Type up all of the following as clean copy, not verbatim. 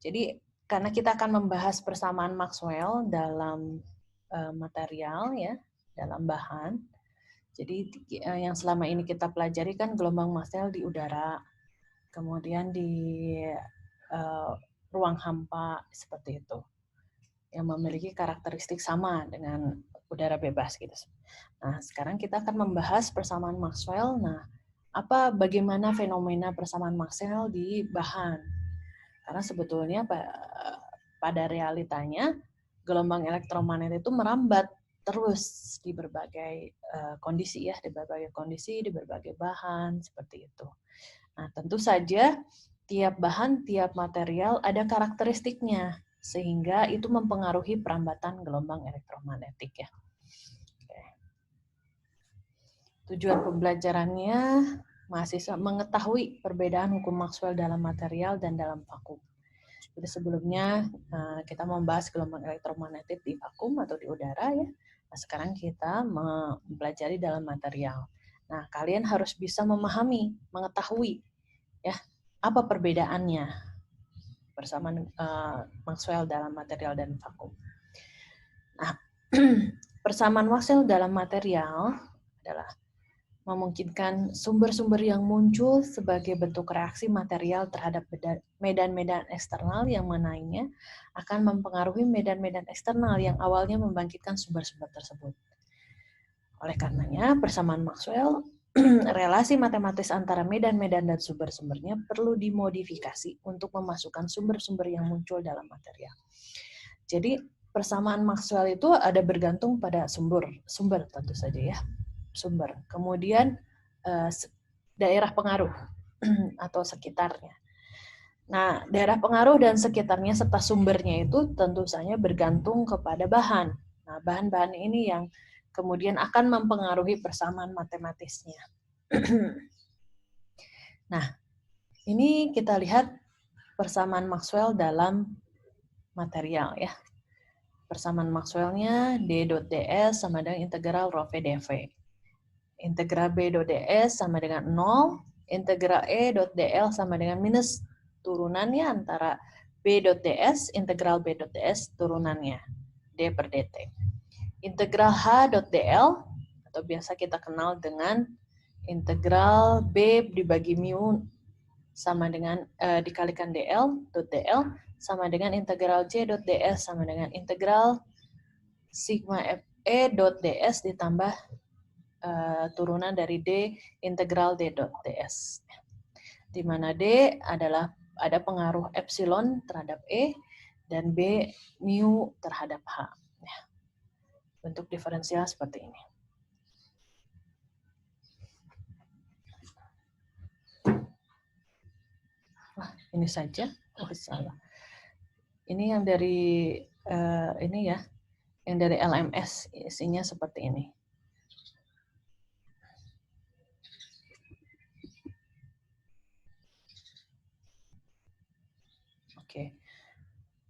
Jadi karena kita akan membahas persamaan Maxwell dalam material ya, dalam bahan. Jadi yang selama ini kita pelajari kan gelombang Maxwell di udara, kemudian di ruang hampa seperti itu, yang memiliki karakteristik sama dengan udara bebas gitu. Nah, sekarang kita akan membahas persamaan Maxwell. Nah, bagaimana fenomena persamaan Maxwell di bahan? Karena sebetulnya pada realitanya gelombang elektromagnet itu merambat terus di berbagai kondisi ya, di berbagai kondisi, di berbagai bahan seperti itu. Nah, tentu saja tiap bahan, tiap material ada karakteristiknya sehingga itu mempengaruhi perambatan gelombang elektromagnetik ya. Oke. Tujuan pembelajarannya mahasiswa mengetahui perbedaan hukum Maxwell dalam material dan dalam vakum. Jadi sebelumnya kita membahas gelombang elektromagnetik di vakum atau di udara ya. Nah, sekarang kita mempelajari dalam material. Nah, kalian harus bisa memahami, mengetahui ya apa perbedaannya persamaan Maxwell dalam material dan vakum. Nah, persamaan Maxwell dalam material adalah memungkinkan sumber-sumber yang muncul sebagai bentuk reaksi material terhadap medan-medan eksternal yang mananya akan mempengaruhi medan-medan eksternal yang awalnya membangkitkan sumber-sumber tersebut. Oleh karenanya, persamaan Maxwell, relasi matematis antara medan-medan dan sumber-sumbernya perlu dimodifikasi untuk memasukkan sumber-sumber yang muncul dalam material. Jadi, persamaan Maxwell itu ada bergantung pada sumber tentu saja ya. Sumber. Kemudian daerah pengaruh atau sekitarnya. Nah, daerah pengaruh dan sekitarnya serta sumbernya itu tentu saja bergantung kepada bahan. Nah, bahan-bahan ini yang kemudian akan mempengaruhi persamaan matematisnya. Nah, ini kita lihat persamaan Maxwell dalam material ya. Persamaan Maxwell-nya D.ds sama dengan integral rho V dV. Integral B.ds sama dengan 0, integral E.dl sama dengan minus turunannya antara B.ds, integral B.ds turunannya, D per dt. Integral H.dl, atau biasa kita kenal dengan integral B dibagi mu sama dengan dikalikan dl sama dengan integral J.ds sama dengan integral sigma E.ds ditambah turunan dari D integral D.ds. Di mana D adalah ada pengaruh epsilon terhadap E dan B mu terhadap H. Bentuk diferensial seperti ini. Wah, ini saja. Oh, salah. Ini yang dari ini ya, yang dari LMS isinya seperti ini. Oke,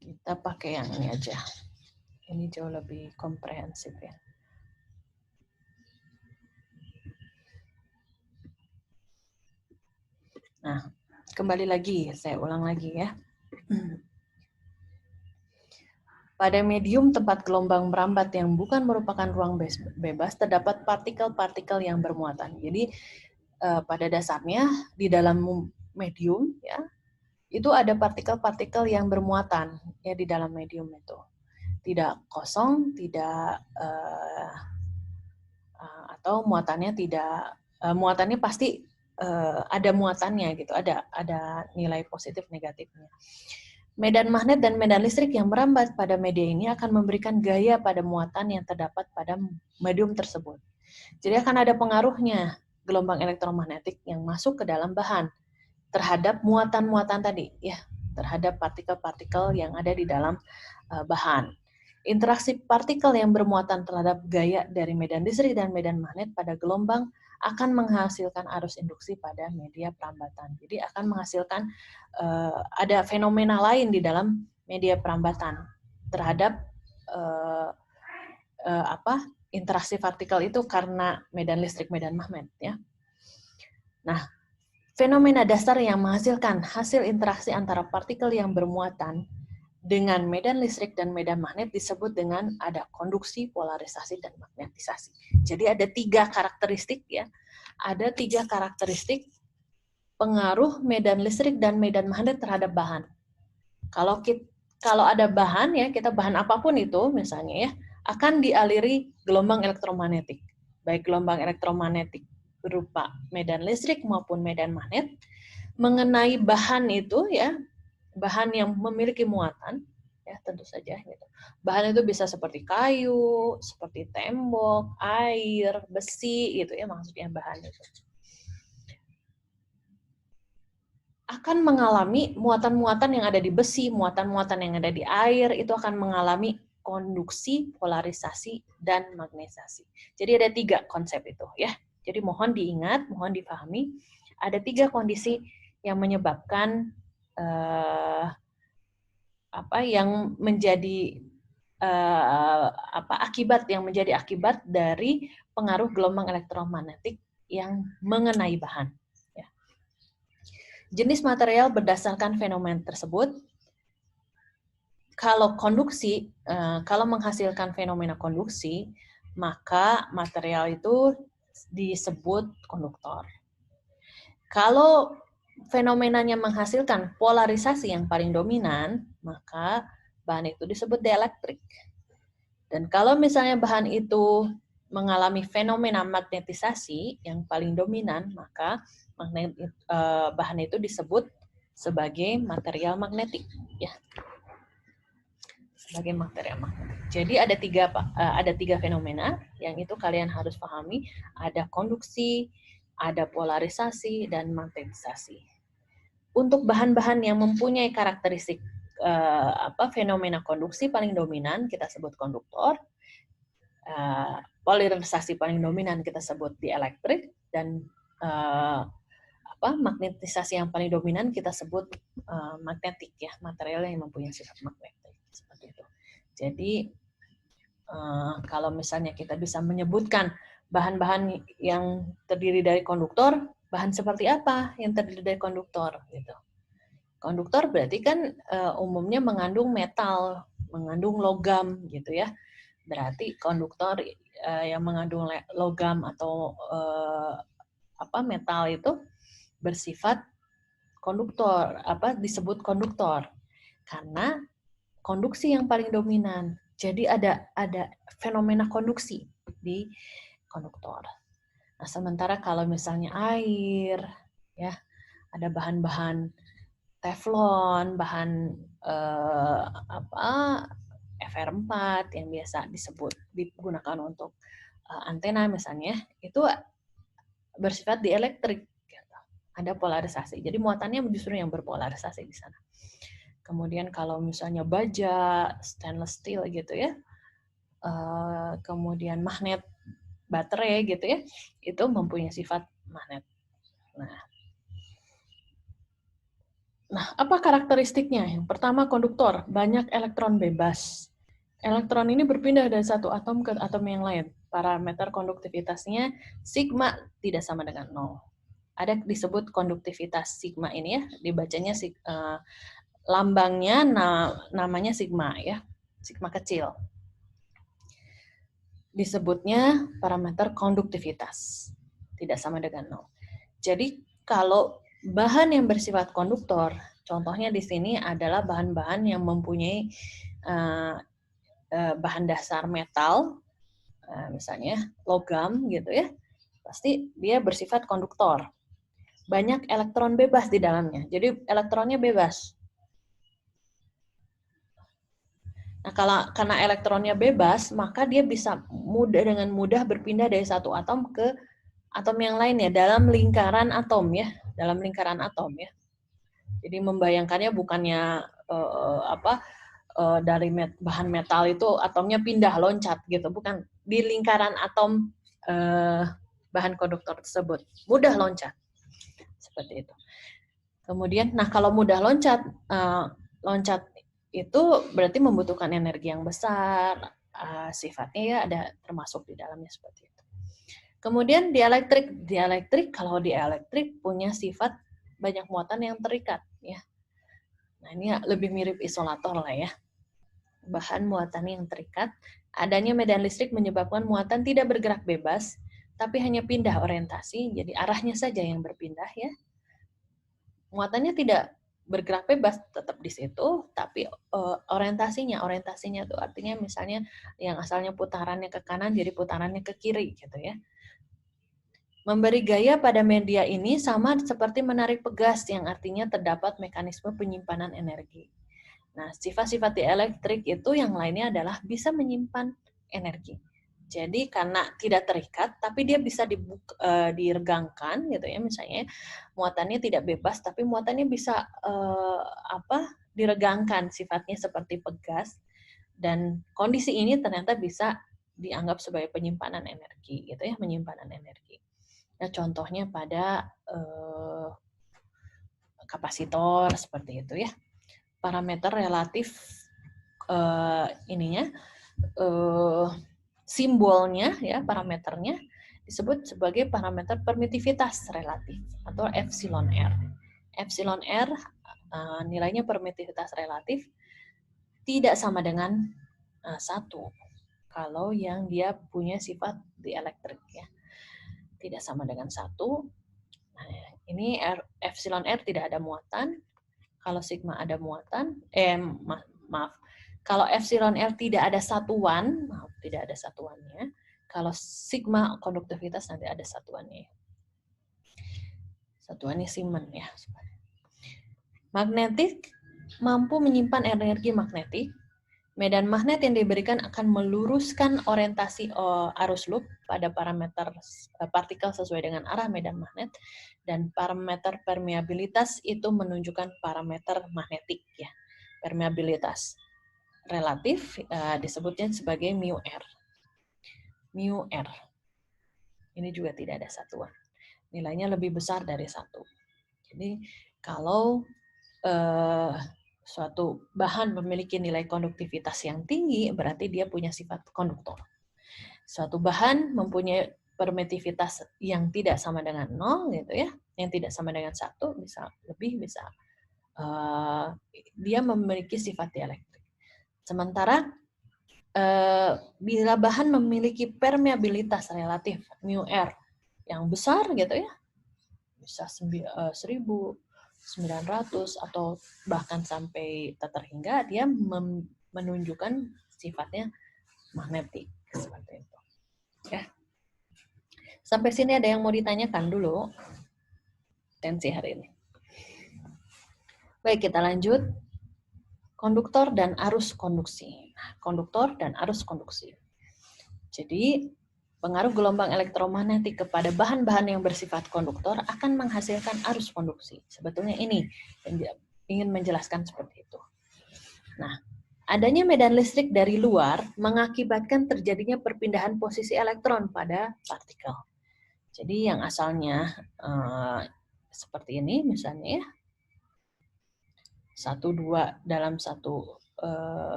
kita pakai yang ini aja. Ini jauh lebih komprehensif ya. Nah, kembali lagi, saya ulang lagi ya. Pada medium tempat gelombang merambat yang bukan merupakan ruang bebas, terdapat partikel-partikel yang bermuatan. Jadi, pada dasarnya di dalam medium ya, itu ada partikel-partikel yang bermuatan ya di dalam medium itu. Tidak kosong, tidak atau muatannya tidak muatannya pasti ada muatannya gitu, ada nilai positif negatifnya. Medan magnet dan medan listrik yang merambat pada media ini akan memberikan gaya pada muatan yang terdapat pada medium tersebut. Jadi akan ada pengaruhnya gelombang elektromagnetik yang masuk ke dalam bahan terhadap muatan-muatan tadi, ya, terhadap partikel-partikel yang ada di dalam bahan. Interaksi partikel yang bermuatan terhadap gaya dari medan listrik dan medan magnet pada gelombang akan menghasilkan arus induksi pada media perambatan. Jadi akan menghasilkan ada fenomena lain di dalam media perambatan terhadap interaksi partikel itu karena medan listrik, medan magnet ya. Nah, Fenomena dasar yang menghasilkan hasil interaksi antara partikel yang bermuatan dengan medan listrik dan medan magnet disebut dengan ada konduksi, polarisasi, dan magnetisasi. Jadi ada 3 karakteristik ya. Ada 3 karakteristik pengaruh medan listrik dan medan magnet terhadap bahan. Kalau ada bahan ya, kita bahan apapun itu misalnya ya, akan dialiri gelombang elektromagnetik. Baik gelombang elektromagnetik berupa medan listrik maupun medan magnet mengenai bahan itu ya, bahan yang memiliki muatan ya tentu saja gitu. Bahan itu bisa seperti kayu, seperti tembok, air, besi gitu ya maksudnya bahan itu. Akan mengalami muatan-muatan yang ada di besi, muatan-muatan yang ada di air, itu akan mengalami konduksi, polarisasi, dan magnetisasi. Jadi ada 3 konsep itu ya. Jadi mohon diingat, mohon dipahami, ada 3 kondisi yang menyebabkan yang menjadi akibat dari pengaruh gelombang elektromagnetik yang mengenai bahan. Jenis material berdasarkan fenomena tersebut. Kalau konduksi, kalau menghasilkan fenomena konduksi, maka material itu disebut konduktor. Kalau fenomenanya menghasilkan polarisasi yang paling dominan, maka bahan itu disebut dielektrik. Dan kalau misalnya bahan itu mengalami fenomena magnetisasi yang paling dominan, maka bahan itu disebut sebagai material magnetik, ya. Sebagai material magnetik. Jadi ada tiga fenomena yang itu kalian harus pahami. Ada konduksi, ada polarisasi, dan magnetisasi. Untuk bahan-bahan yang mempunyai karakteristik fenomena konduksi paling dominan kita sebut konduktor. Polarisasi paling dominan kita sebut dielektrik, dan magnetisasi yang paling dominan kita sebut magnetik, ya, material yang mempunyai sifat magnetik, seperti itu. Jadi kalau misalnya kita bisa menyebutkan bahan-bahan yang terdiri dari konduktor, bahan seperti apa yang terdiri dari konduktor gitu. Konduktor berarti kan umumnya mengandung metal, mengandung logam gitu ya. Berarti konduktor yang mengandung logam atau metal itu bersifat konduktor, disebut konduktor karena konduksi yang paling dominan. Jadi ada fenomena konduksi di konduktor. Nah, sementara kalau misalnya air, ya, ada bahan-bahan teflon, bahan FR4 yang biasa digunakan untuk antena misalnya, itu bersifat dielektrik. Ada polarisasi. Jadi muatannya justru yang berpolarisasi di sana. Kemudian kalau misalnya baja, stainless steel gitu ya, kemudian magnet, baterai gitu ya, itu mempunyai sifat magnet. Nah, apa karakteristiknya? Yang pertama konduktor, banyak elektron bebas. Elektron ini berpindah dari satu atom ke atom yang lain. Parameter konduktivitasnya sigma tidak sama dengan 0. Ada disebut konduktivitas sigma ini ya, dibacanya lambangnya namanya sigma ya, sigma kecil. Disebutnya parameter konduktivitas, tidak sama dengan 0. Jadi kalau bahan yang bersifat konduktor, contohnya di sini adalah bahan-bahan yang mempunyai bahan dasar metal, misalnya logam gitu ya, pasti dia bersifat konduktor. Banyak elektron bebas di dalamnya, jadi elektronnya bebas. Nah, karena elektronnya bebas, maka dia bisa dengan mudah berpindah dari satu atom ke atom yang lainnya dalam lingkaran atom ya, dalam lingkaran atom ya. Jadi membayangkannya bukannya dari bahan metal itu atomnya pindah loncat gitu, bukan, di lingkaran atom bahan konduktor tersebut mudah loncat. Seperti itu. Kemudian, nah kalau mudah loncat itu berarti membutuhkan energi yang besar, sifatnya ya ada termasuk di dalamnya seperti itu. Kemudian dielektrik, kalau dielektrik punya sifat banyak muatan yang terikat ya. Nah, ini lebih mirip isolator lah ya. Bahan muatan yang terikat, adanya medan listrik menyebabkan muatan tidak bergerak bebas, tapi hanya pindah orientasi, jadi arahnya saja yang berpindah ya. Muatannya tidak bergerak bebas, tetap di situ, tapi orientasinya itu artinya misalnya yang asalnya putarannya ke kanan, jadi putarannya ke kiri gitu ya. Memberi gaya pada media ini sama seperti menarik pegas, yang artinya terdapat mekanisme penyimpanan energi. Nah, sifat-sifat dielektrik itu yang lainnya adalah bisa menyimpan energi. Jadi karena tidak terikat, tapi dia bisa diregangkan gitu ya, misalnya muatannya tidak bebas, tapi muatannya bisa diregangkan, sifatnya seperti pegas, dan kondisi ini ternyata bisa dianggap sebagai penyimpanan energi gitu ya, penyimpanan energi. Nah, contohnya pada kapasitor seperti itu ya. Parameter relatif simbolnya ya, parameternya disebut sebagai parameter permitivitas relatif atau epsilon R. Epsilon R nilainya permitivitas relatif tidak sama dengan 1 kalau yang dia punya sifat dielektrik ya. Tidak sama dengan 1. Nah, ini epsilon R tidak ada muatan. Kalau sigma ada muatan, kalau epsilon R tidak ada satuan, tidak ada satuannya. Kalau sigma konduktivitas nanti ada satuannya. Satuannya Siemens ya. Magnetik mampu menyimpan energi magnetik. Medan magnet yang diberikan akan meluruskan orientasi arus loop pada parameter partikel sesuai dengan arah medan magnet, dan parameter permeabilitas itu menunjukkan parameter magnetik ya. Permeabilitas relatif disebutnya sebagai mu R. Mu R. Ini juga tidak ada satuan. Nilainya lebih besar dari 1. Jadi kalau suatu bahan memiliki nilai konduktivitas yang tinggi, berarti dia punya sifat konduktor. Suatu bahan mempunyai permitivitas yang tidak sama dengan 0, gitu ya, yang tidak sama dengan 1, bisa lebih, bisa dia memiliki sifat dielektrik. Sementara bila bahan memiliki permeabilitas relatif mu R yang besar gitu ya, bisa 1.900 atau bahkan sampai terhingga, dia menunjukkan sifatnya magnetik seperti itu. Ya. Sampai sini ada yang mau ditanyakan dulu tensi hari ini. Baik, kita lanjut. Konduktor dan arus konduksi. Nah, konduktor dan arus konduksi. Jadi, pengaruh gelombang elektromagnetik kepada bahan-bahan yang bersifat konduktor akan menghasilkan arus konduksi. Sebetulnya ini yang ingin menjelaskan seperti itu. Nah, adanya medan listrik dari luar mengakibatkan terjadinya perpindahan posisi elektron pada partikel. Jadi yang asalnya seperti ini misalnya ya, 1, 2 dalam satu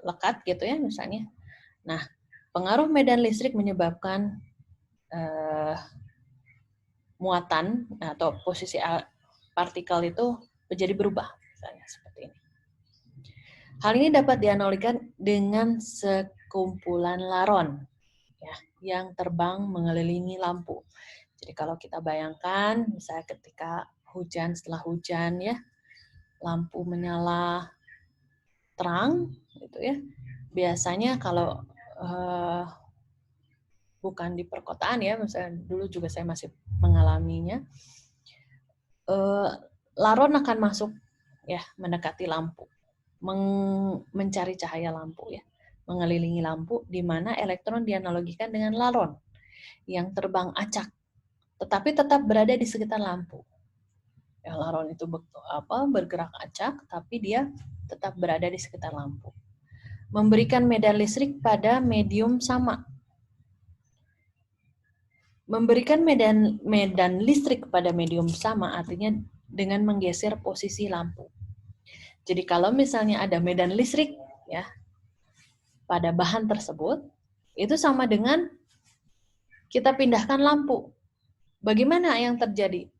lekat gitu ya misalnya. Nah, pengaruh medan listrik menyebabkan muatan atau posisi partikel itu menjadi berubah, misalnya seperti ini. Hal ini dapat dianalogikan dengan sekumpulan laron ya, yang terbang mengelilingi lampu. Jadi kalau kita bayangkan, misalnya ketika hujan, setelah hujan ya, lampu menyala terang, gitu ya. Biasanya kalau bukan di perkotaan ya, misalnya dulu juga saya masih mengalaminya, laron akan masuk ya, mendekati lampu, mencari cahaya lampu ya, mengelilingi lampu, di mana elektron dianalogikan dengan laron yang terbang acak, tetapi tetap berada di sekitar lampu. Ya, laron itu bergerak acak, tapi dia tetap berada di sekitar lampu. Memberikan medan listrik pada medium sama. Memberikan medan listrik pada medium sama artinya dengan menggeser posisi lampu. Jadi kalau misalnya ada medan listrik ya pada bahan tersebut, itu sama dengan kita pindahkan lampu. Bagaimana yang terjadi?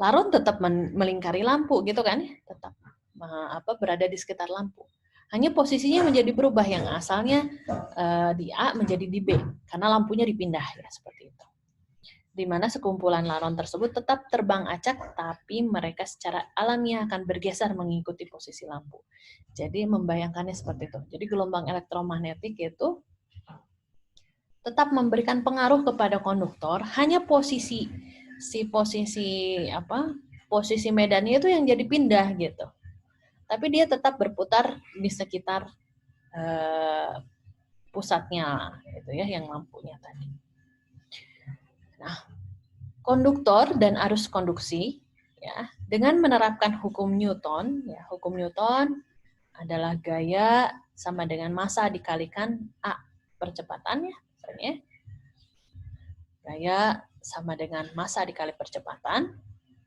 laron tetap melingkari lampu gitu kan, tetap berada di sekitar lampu. Hanya posisinya menjadi berubah, yang asalnya di A menjadi di B karena lampunya dipindah ya, seperti itu. Di mana sekumpulan laron tersebut tetap terbang acak, tapi mereka secara alamiah akan bergeser mengikuti posisi lampu. Jadi membayangkannya seperti itu. Jadi gelombang elektromagnetik itu tetap memberikan pengaruh kepada konduktor, hanya posisi medannya itu yang jadi pindah gitu. Tapi dia tetap berputar di sekitar pusatnya gitu ya, yang lampunya tadi. Nah, konduktor dan arus konduksi ya, dengan menerapkan hukum Newton, ya, hukum Newton adalah gaya sama dengan massa dikalikan A percepatannya, misalnya. Gaya sama dengan massa dikali percepatan.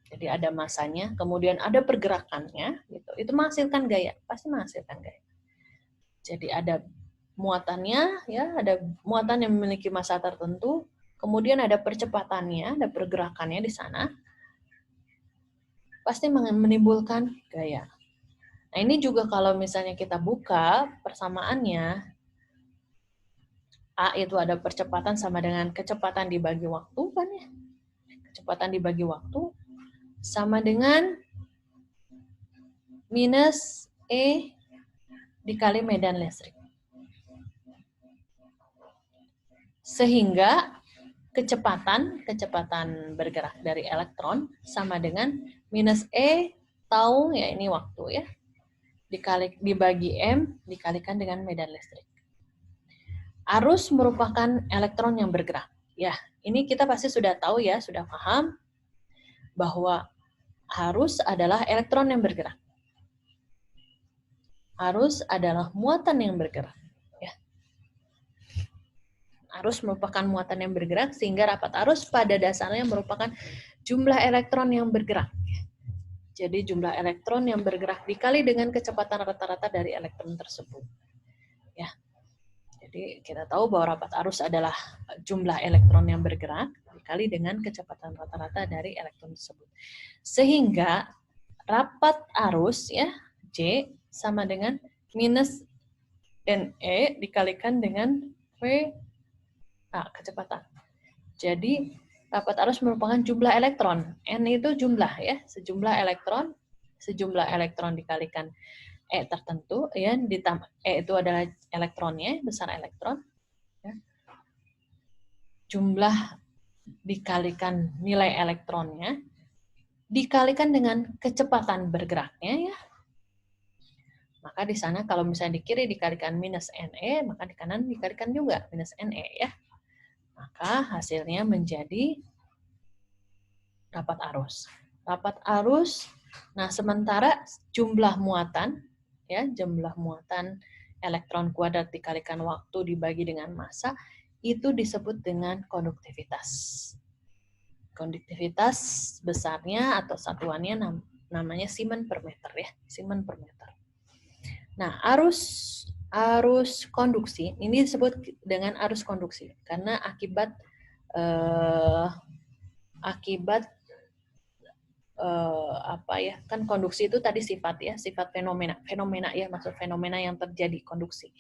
Jadi ada massanya, kemudian ada pergerakannya, gitu. Itu menghasilkan gaya, pasti menghasilkan gaya. Jadi ada muatannya, ya, ada muatan yang memiliki massa tertentu, kemudian ada percepatannya, ada pergerakannya di sana, pasti menimbulkan gaya. Nah, ini juga kalau misalnya kita buka persamaannya, A itu ada percepatan sama dengan kecepatan dibagi waktu, kan ya? Kecepatan dibagi waktu sama dengan minus E dikali medan listrik. Sehingga kecepatan bergerak dari elektron sama dengan minus E tau, ya ini waktu ya, dibagi M dikalikan dengan medan listrik. Arus merupakan elektron yang bergerak. Ya, ini kita pasti sudah tahu ya, sudah paham bahwa arus adalah elektron yang bergerak. Arus adalah muatan yang bergerak. Ya. Arus merupakan muatan yang bergerak, sehingga rapat arus pada dasarnya merupakan jumlah elektron yang bergerak. Jadi jumlah elektron yang bergerak dikali dengan kecepatan rata-rata dari elektron tersebut. Ya. Jadi kita tahu bahwa rapat arus adalah jumlah elektron yang bergerak dikali dengan kecepatan rata-rata dari elektron tersebut. Sehingga rapat arus ya J sama dengan minus NE dikalikan dengan V kecepatan. Jadi rapat arus merupakan jumlah elektron. N itu jumlah ya, sejumlah elektron dikalikan E tertentu ya, ditambah E itu adalah elektronnya, besar elektron. Ya. Jumlah dikalikan nilai elektronnya dikalikan dengan kecepatan bergeraknya ya. Maka di sana kalau misalnya di kiri dikalikan minus NE, maka di kanan dikalikan juga minus NE ya. Maka hasilnya menjadi rapat arus. Rapat arus, nah sementara jumlah muatan, ya jumlah muatan elektron kuadrat dikalikan waktu dibagi dengan massa, itu disebut dengan konduktivitas. Konduktivitas besarnya atau satuannya namanya Siemen per meter ya, Siemen per meter. Nah, arus konduksi ini disebut dengan arus konduksi karena akibat kan konduksi itu tadi sifat fenomena ya, maksud fenomena yang terjadi konduksi.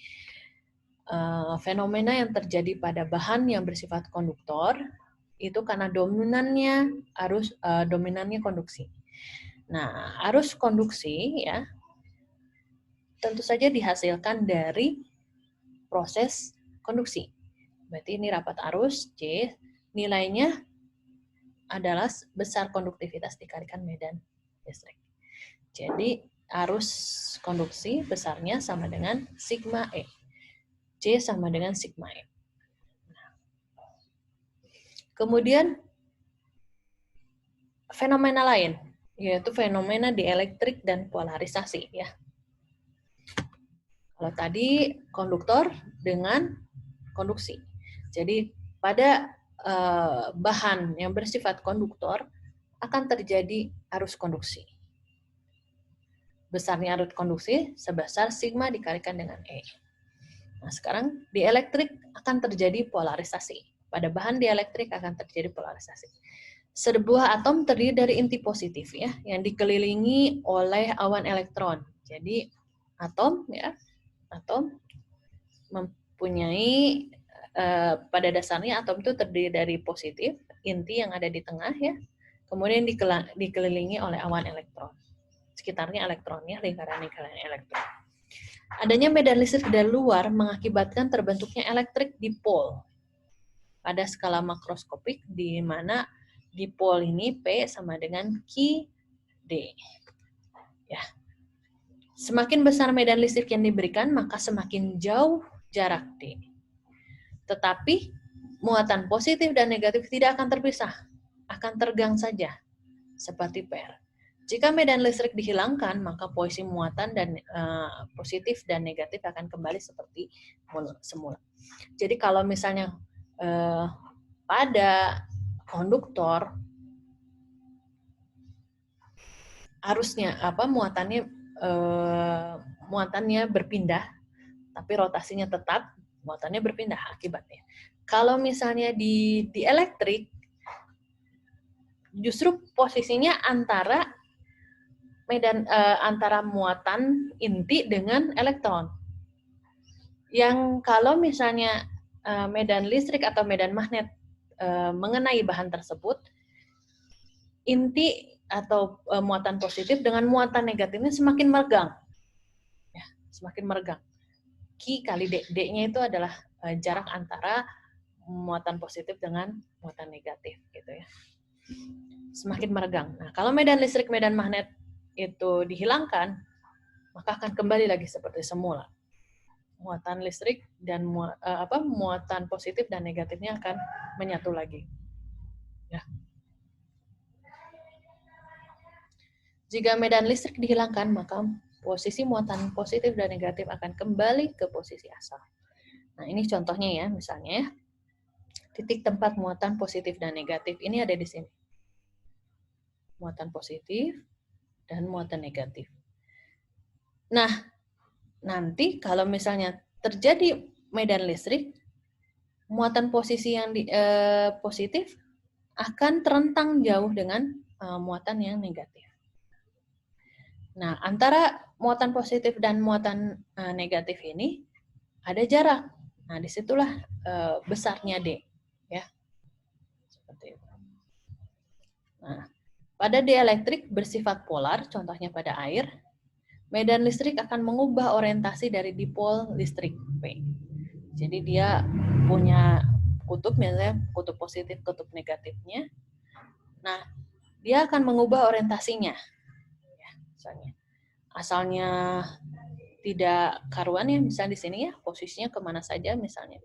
Fenomena yang terjadi pada bahan yang bersifat konduktor itu karena dominannya konduksi. Nah, arus konduksi ya tentu saja dihasilkan dari proses konduksi. Berarti ini rapat arus J, nilainya adalah besar konduktivitas dikalikan medan listrik. Jadi arus konduksi besarnya sama dengan sigma E. J sama dengan sigma E. Kemudian fenomena lain, yaitu fenomena dielektrik dan polarisasi ya. Kalau tadi konduktor dengan konduksi. Jadi pada bahan yang bersifat konduktor akan terjadi arus konduksi. Besarnya arus konduksi sebesar sigma dikalikan dengan E. Nah, sekarang di elektrik akan terjadi polarisasi. Pada bahan dielektrik akan terjadi polarisasi. Sebuah atom terdiri dari inti positif ya, yang dikelilingi oleh awan elektron. Jadi atom mempunyai pada dasarnya atom itu terdiri dari positif, inti yang ada di tengah ya, kemudian dikelilingi oleh awan elektron. Sekitarnya elektronnya, lingkaran-lingkaran elektron. Adanya medan listrik dari luar mengakibatkan terbentuknya elektrik dipol pada skala makroskopik, di mana dipol ini P sama dengan Q D. Ya. Semakin besar medan listrik yang diberikan, maka semakin jauh jarak D. Tetapi muatan positif dan negatif tidak akan terpisah, akan tergang saja, seperti PR. Jika medan listrik dihilangkan, maka posisi muatan dan positif dan negatif akan kembali seperti semula. Jadi kalau misalnya pada konduktor harusnya muatannya berpindah, tapi rotasinya tetap, muatannya berpindah akibatnya. Kalau misalnya di elektrik, justru posisinya antara antara muatan inti dengan elektron. Yang kalau misalnya medan listrik atau medan magnet mengenai bahan tersebut, inti atau muatan positif dengan muatan negatifnya semakin meregang. Ya, semakin meregang. Q kali D. D-nya itu adalah jarak antara muatan positif dengan muatan negatif gitu ya. Semakin meregang. Nah, kalau medan listrik, medan magnet itu dihilangkan, maka akan kembali lagi seperti semula. Muatan listrik dan muatan positif dan negatifnya akan menyatu lagi. Ya. Jika medan listrik dihilangkan, maka posisi muatan positif dan negatif akan kembali ke posisi asal. Nah, ini contohnya ya, misalnya ya. Titik tempat muatan positif dan negatif ini ada di sini. Muatan positif dan muatan negatif. Nah, nanti kalau misalnya terjadi medan listrik, muatan posisi yang positif akan terentang jauh dengan muatan yang negatif. Nah, antara muatan positif dan muatan negatif ini ada jarak. Nah, disitulah besarnya D, ya. Seperti itu. Nah, pada dielektrik bersifat polar, contohnya pada air, medan listrik akan mengubah orientasi dari dipol listrik P. Jadi dia punya kutub, misalnya kutub positif, kutub negatifnya. Nah, dia akan mengubah orientasinya. Ya, misalnya. Asalnya tidak karuan ya, misalnya di sini ya, posisinya kemana saja misalnya.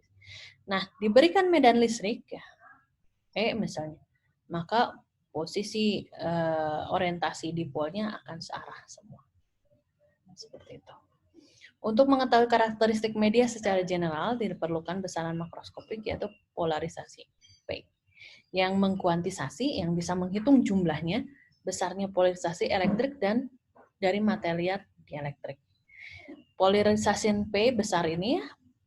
Nah, diberikan medan listrik ya, misalnya, maka posisi orientasi dipolnya akan searah semua. Seperti itu. Untuk mengetahui karakteristik media secara general, diperlukan besaran makroskopik yaitu polarisasi P, yang mengkuantisasi, yang bisa menghitung jumlahnya, besarnya polarisasi elektrik dan dari material dielektrik. Polarisasi P besar ini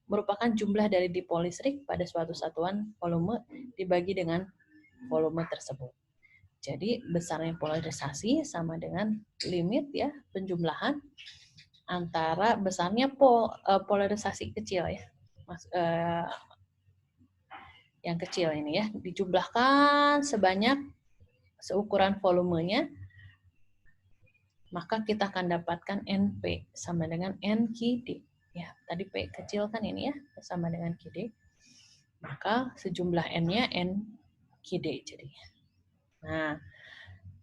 merupakan jumlah dari dipol listrik pada suatu satuan volume dibagi dengan volume tersebut. Jadi besarnya polarisasi sama dengan limit ya penjumlahan antara besarnya polarisasi kecil ya, yang kecil ini ya, dijumlahkan sebanyak seukuran volumenya, maka kita akan dapatkan NP sama dengan NQD. Ya, tadi P kecil kan ini ya, sama dengan QD. Maka sejumlah N-nya NQD jadinya. Nah,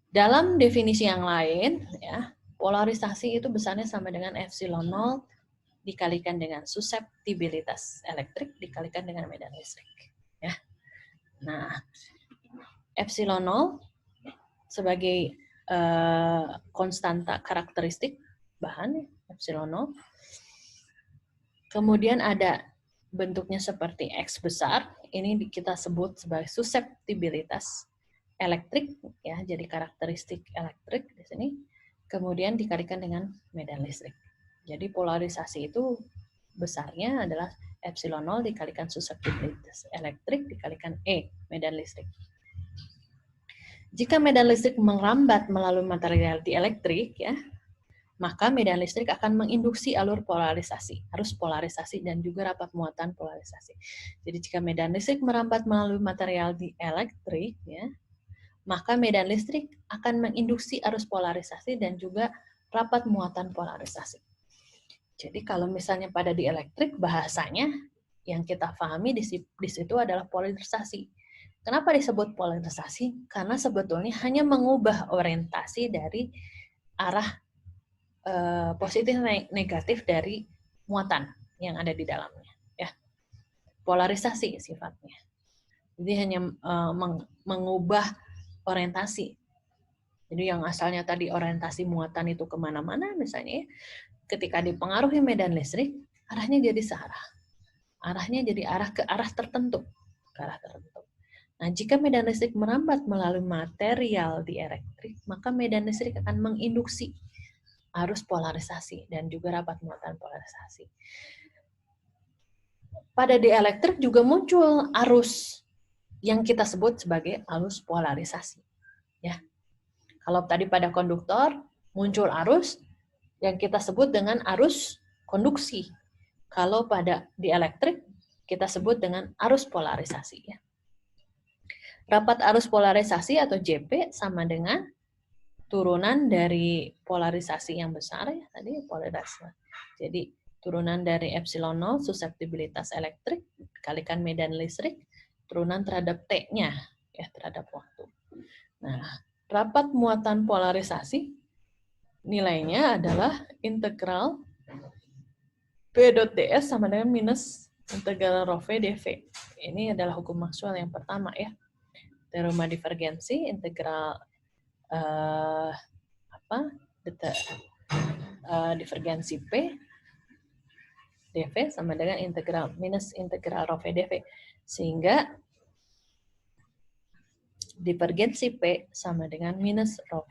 dalam definisi yang lain, ya, polarisasi itu besarnya sama dengan epsilon 0 dikalikan dengan suseptibilitas elektrik dikalikan dengan medan listrik. Ya. Nah, epsilon 0 sebagai konstanta karakteristik bahan, epsilon 0. Kemudian ada bentuknya seperti X besar, ini kita sebut sebagai suseptibilitas elektrik, ya, jadi karakteristik elektrik di sini, kemudian dikalikan dengan medan listrik. Jadi polarisasi itu besarnya adalah epsilon 0 dikalikan suseptibilitas elektrik dikalikan medan listrik. Jika medan listrik merambat melalui material dielektrik, ya, maka medan listrik akan menginduksi alur polarisasi, arus polarisasi, dan juga rapat muatan polarisasi. Jadi jika medan listrik merambat melalui material dielektrik, ya, maka medan listrik akan menginduksi arus polarisasi dan juga rapat muatan polarisasi. Jadi kalau misalnya pada dielektrik, bahasanya yang kita pahami di situ adalah polarisasi. Kenapa disebut polarisasi? Karena sebetulnya hanya mengubah orientasi dari arah positif negatif dari muatan yang ada di dalamnya. Ya, polarisasi sifatnya. Jadi hanya mengubah orientasi. Jadi yang asalnya tadi orientasi muatan itu kemana-mana, misalnya ketika dipengaruhi medan listrik, arahnya jadi searah. Arahnya jadi ke arah tertentu. Nah, jika medan listrik merambat melalui material dielektrik, maka medan listrik akan menginduksi arus polarisasi dan juga rapat muatan polarisasi. Pada dielektrik juga muncul arus yang kita sebut sebagai arus polarisasi. Ya. Kalau tadi pada konduktor muncul arus yang kita sebut dengan arus konduksi. Kalau pada dielektrik kita sebut dengan arus polarisasi. Ya. Rapat arus polarisasi atau JP sama dengan turunan dari polarisasi yang besar, ya tadi polarisasi. Jadi turunan dari epsilon 0 suseptibilitas elektrik dikalikan medan listrik turunan terhadap T-nya, ya terhadap waktu. Nah, rapat muatan polarisasi nilainya adalah integral P.ds sama dengan minus integral rho V dV. Ini adalah hukum Maxwell yang pertama, ya. Teorema divergensi, integral divergensi P dV sama dengan integral minus integral rho V dV, sehingga divergensi P sama dengan minus rho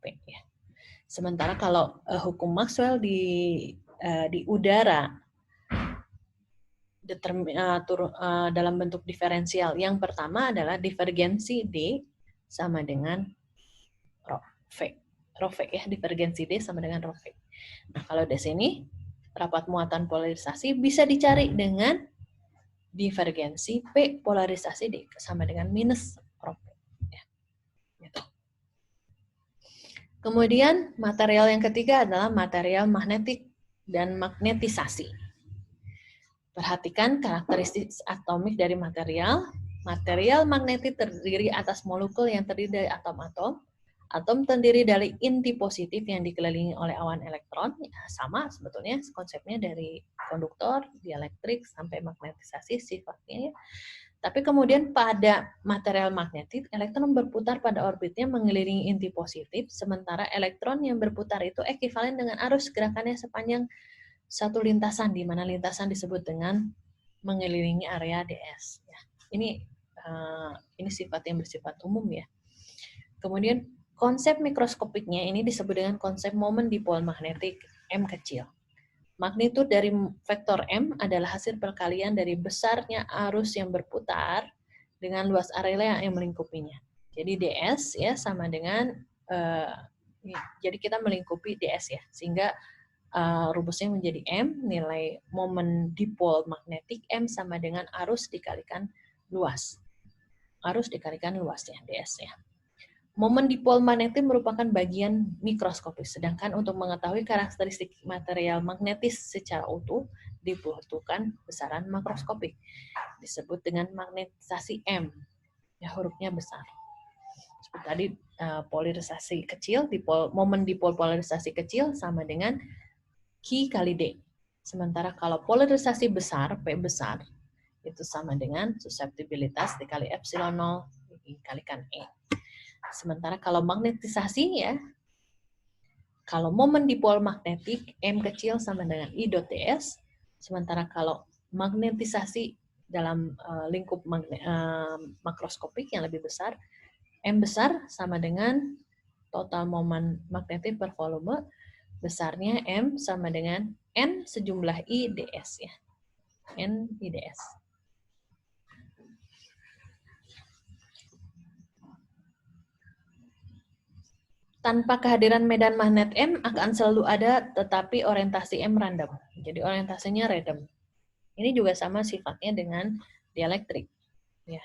P, ya. Sementara kalau hukum Maxwell di udara dalam bentuk diferensial, yang pertama adalah divergensi D sama dengan rho V, ya, divergensi D sama dengan rho V. Nah, kalau di sini rapat muatan polarisasi bisa dicari dengan divergensi P polarisasi D sama dengan minus rho V. Ya. Gitu. Kemudian material yang ketiga adalah material magnetik dan magnetisasi. Perhatikan karakteristik atomik dari material. Material magnetik terdiri atas molekul yang terdiri dari atom-atom. Atom terdiri dari inti positif yang dikelilingi oleh awan elektron. Ya, sama sebetulnya konsepnya dari konduktor, dielektrik, sampai magnetisasi sifatnya. Tapi kemudian pada material magnetik, elektron berputar pada orbitnya mengelilingi inti positif, sementara elektron yang berputar itu ekivalen dengan arus gerakannya sepanjang satu lintasan, di mana lintasan disebut dengan mengelilingi area ds. Ya. Ini sifat yang bersifat umum, ya. Kemudian konsep mikroskopiknya ini disebut dengan konsep momen dipol magnetik M kecil. Magnitud dari vektor M adalah hasil perkalian dari besarnya arus yang berputar dengan luas area yang melingkupinya. Jadi ds, ya, sama dengan jadi kita melingkupi ds, ya, sehingga rumusnya menjadi M, nilai momen dipol magnetik M sama dengan arus dikalikan luas. Arus dikalikan luasnya, ds, ya. Momen dipol magnetik merupakan bagian mikroskopis, sedangkan untuk mengetahui karakteristik material magnetis secara utuh dibutuhkan besaran makroskopik. Disebut dengan magnetisasi M, ya, hurufnya besar. Seperti tadi polarisasi kecil, momen dipol polarisasi kecil sama dengan Q kali D. Sementara kalau polarisasi besar, P besar, itu sama dengan suseptibilitas dikali epsilon 0 dikalikan E. Sementara kalau magnetisasi, ya, kalau momen dipol magnetik, M kecil sama dengan I dot ds. Sementara kalau magnetisasi dalam lingkup makroskopik yang lebih besar, M besar sama dengan total momen magnetik per volume, besarnya M sama dengan N sejumlah I ds, ya. N I ds. Tanpa kehadiran medan magnet M akan selalu ada, tetapi orientasi M random. Jadi orientasinya random. Ini juga sama sifatnya dengan dielektrik. Ya.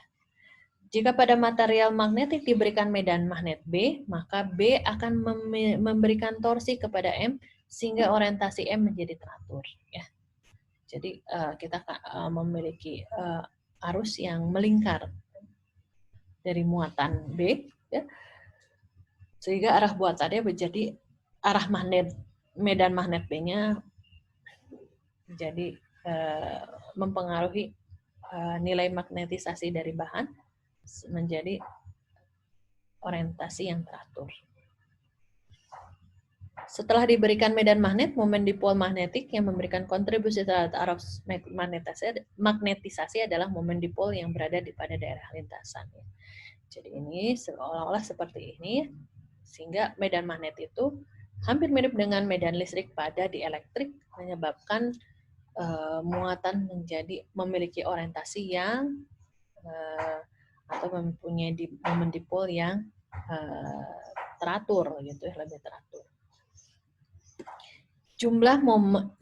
Jika pada material magnetik diberikan medan magnet B, maka B akan memberikan torsi kepada M sehingga orientasi M menjadi teratur. Ya. Jadi kita memiliki arus yang melingkar dari muatan B, ya, sehingga arah muatannya menjadi arah magnet, medan magnet B-nya jadi mempengaruhi nilai magnetisasi dari bahan menjadi orientasi yang teratur. Setelah diberikan medan magnet, momen dipol magnetik yang memberikan kontribusi terhadap arus magnetisasi adalah momen dipol yang berada pada daerah lintasan. Jadi ini seolah-olah seperti ini, sehingga medan magnet itu hampir mirip dengan medan listrik pada dielektrik, menyebabkan muatan memiliki orientasi yang atau mempunyai momen dipol yang teratur, gitu ya, lebih teratur.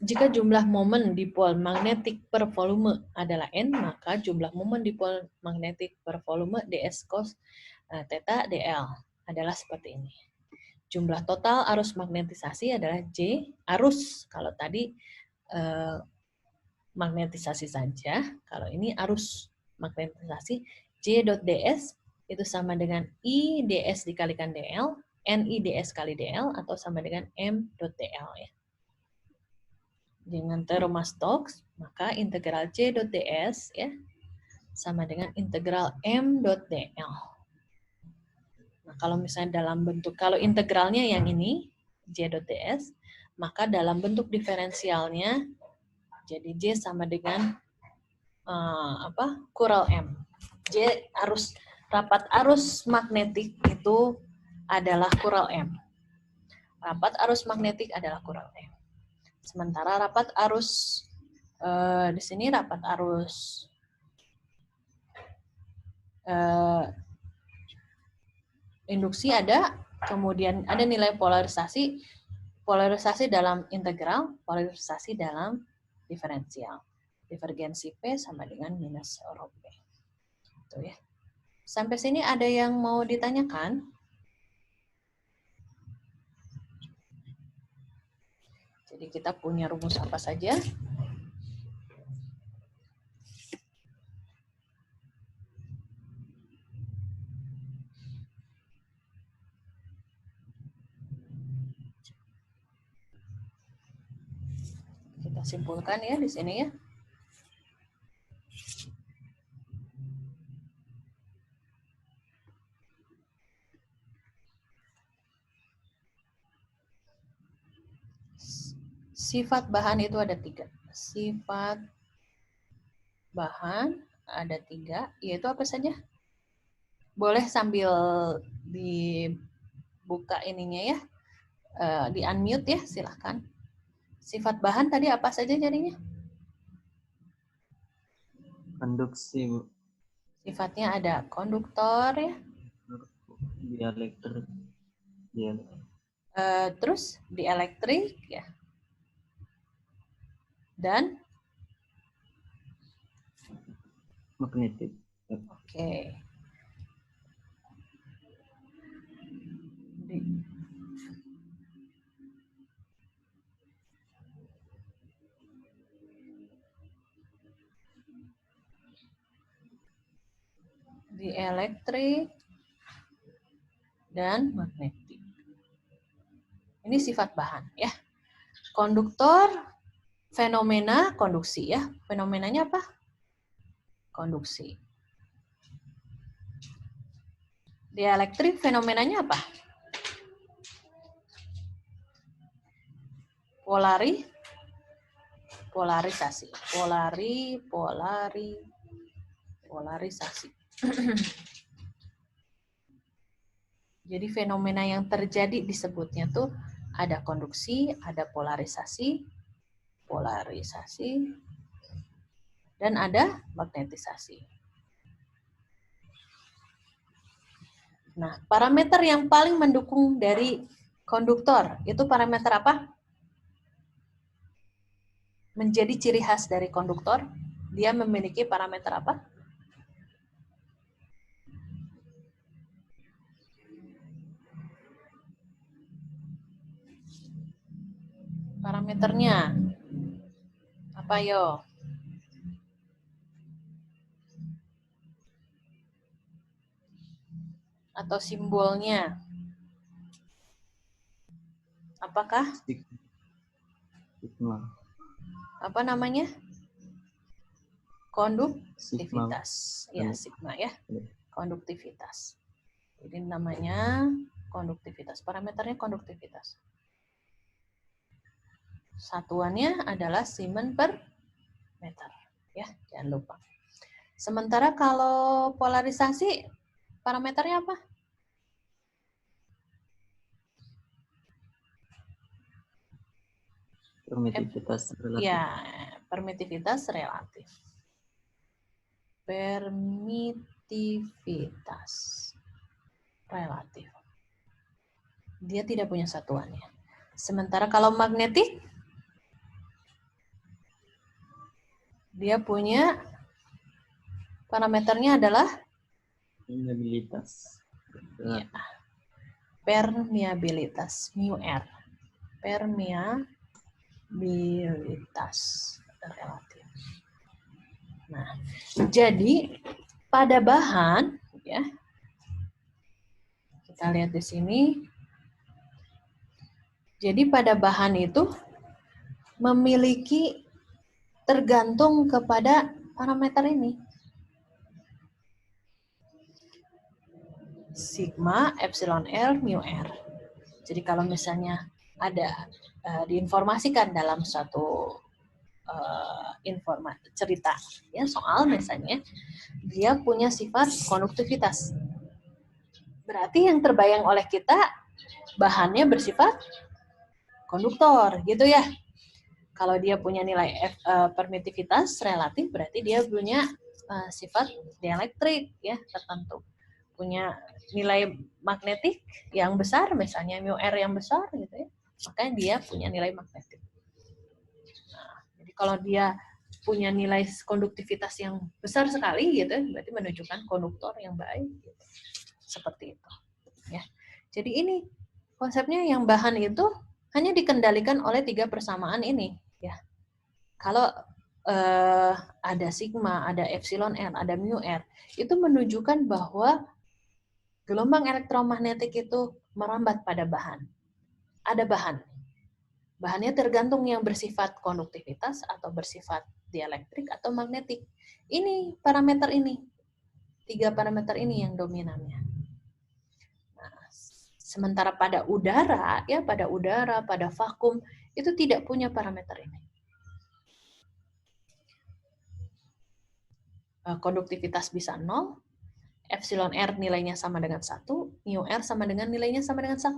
Jika jumlah momen dipol magnetik per volume adalah N, maka jumlah momen dipol magnetik per volume ds cos theta dl adalah seperti ini. Jumlah total arus magnetisasi adalah J, arus, kalau tadi magnetisasi saja, kalau ini arus magnetisasi, J dot ds itu sama dengan I ds dikalikan dl, Ni ds kali dl, atau sama dengan M dot dl, ya. Dengan teorema Stokes, maka integral J dot ds, ya, sama dengan integral M dot dl. Nah, kalau misalnya dalam bentuk, kalau integralnya yang ini, J dot ds, maka dalam bentuk diferensialnya, jadi J sama dengan kural M. J rapat arus magnetik itu adalah kural M. Rapat arus magnetik adalah kural M. Sementara rapat arus di sini rapat arus induksi ada, kemudian ada nilai polarisasi dalam integral, polarisasi dalam diferensial. Divergensi P sama dengan minus rho P. Itu ya. Sampai sini ada yang mau ditanyakan? Jadi kita punya rumus apa saja? Kita simpulkan ya di sini ya. Sifat bahan itu ada 3. Sifat bahan ada 3, yaitu apa saja? Boleh sambil dibuka ininya ya, di unmute ya, silahkan. Sifat bahan tadi apa saja jadinya? Konduksi, Bu. Sifatnya ada konduktor ya. Dielektrik. Terus dielektrik ya. Dan magnetik. Oke. Dielektrik dan magnetik. Ini sifat bahan ya. Konduktor, fenomena konduksi ya. Fenomenanya apa? Konduksi. Dielektrik fenomenanya apa? Polarisasi. Polarisasi. Jadi fenomena yang terjadi disebutnya tuh ada konduksi, ada polarisasi, dan ada magnetisasi. Nah, parameter yang paling mendukung dari konduktor itu parameter apa? Menjadi ciri khas dari konduktor, dia memiliki parameter apa? Parameternya apa yo? Atau simbolnya? Apakah? Sigma. Apa namanya? Sigma. Konduktivitas. Ya, sigma ya. Konduktivitas. Jadi namanya konduktivitas. Parameternya konduktivitas. Satuannya adalah Siemens per meter. Ya, jangan lupa. Sementara kalau polarisasi, parameternya apa? Permitivitas relatif. Ya, permitivitas relatif. Permitivitas relatif. Dia tidak punya satuannya. Sementara kalau magnetik, dia punya parameternya adalah Permeabilitas. ya, permeabilitas, μr. Permeabilitas relatif. Nah, jadi pada bahan, ya, kita lihat di sini. Jadi pada bahan itu memiliki tergantung kepada parameter ini. Sigma, epsilon L, mu R. Jadi kalau misalnya ada diinformasikan dalam suatu cerita ya soal misalnya dia punya sifat konduktivitas. Berarti yang terbayang oleh kita bahannya bersifat konduktor gitu ya. Kalau dia punya nilai permitivitas relatif berarti dia punya sifat dielektrik ya tertentu. Punya nilai magnetik yang besar misalnya mu R yang besar gitu ya. Makanya dia punya nilai magnetik. Nah, jadi kalau dia punya nilai konduktivitas yang besar sekali gitu, berarti menunjukkan konduktor yang baik. Gitu. Seperti itu. Ya. Jadi ini konsepnya yang bahan itu hanya dikendalikan oleh 3 persamaan ini. Ya. Kalau ada sigma, ada epsilon R, ada mu R, itu menunjukkan bahwa gelombang elektromagnetik itu merambat pada bahan. Ada bahan. Bahannya tergantung yang bersifat konduktivitas atau bersifat dielektrik atau magnetik. Ini parameter ini. 3 parameter ini yang dominannya. Nah, sementara pada udara, pada vakum, itu tidak punya parameter ini. Konduktivitas bisa 0, epsilon R nilainya sama dengan 1, mu R sama dengan nilainya sama dengan 1.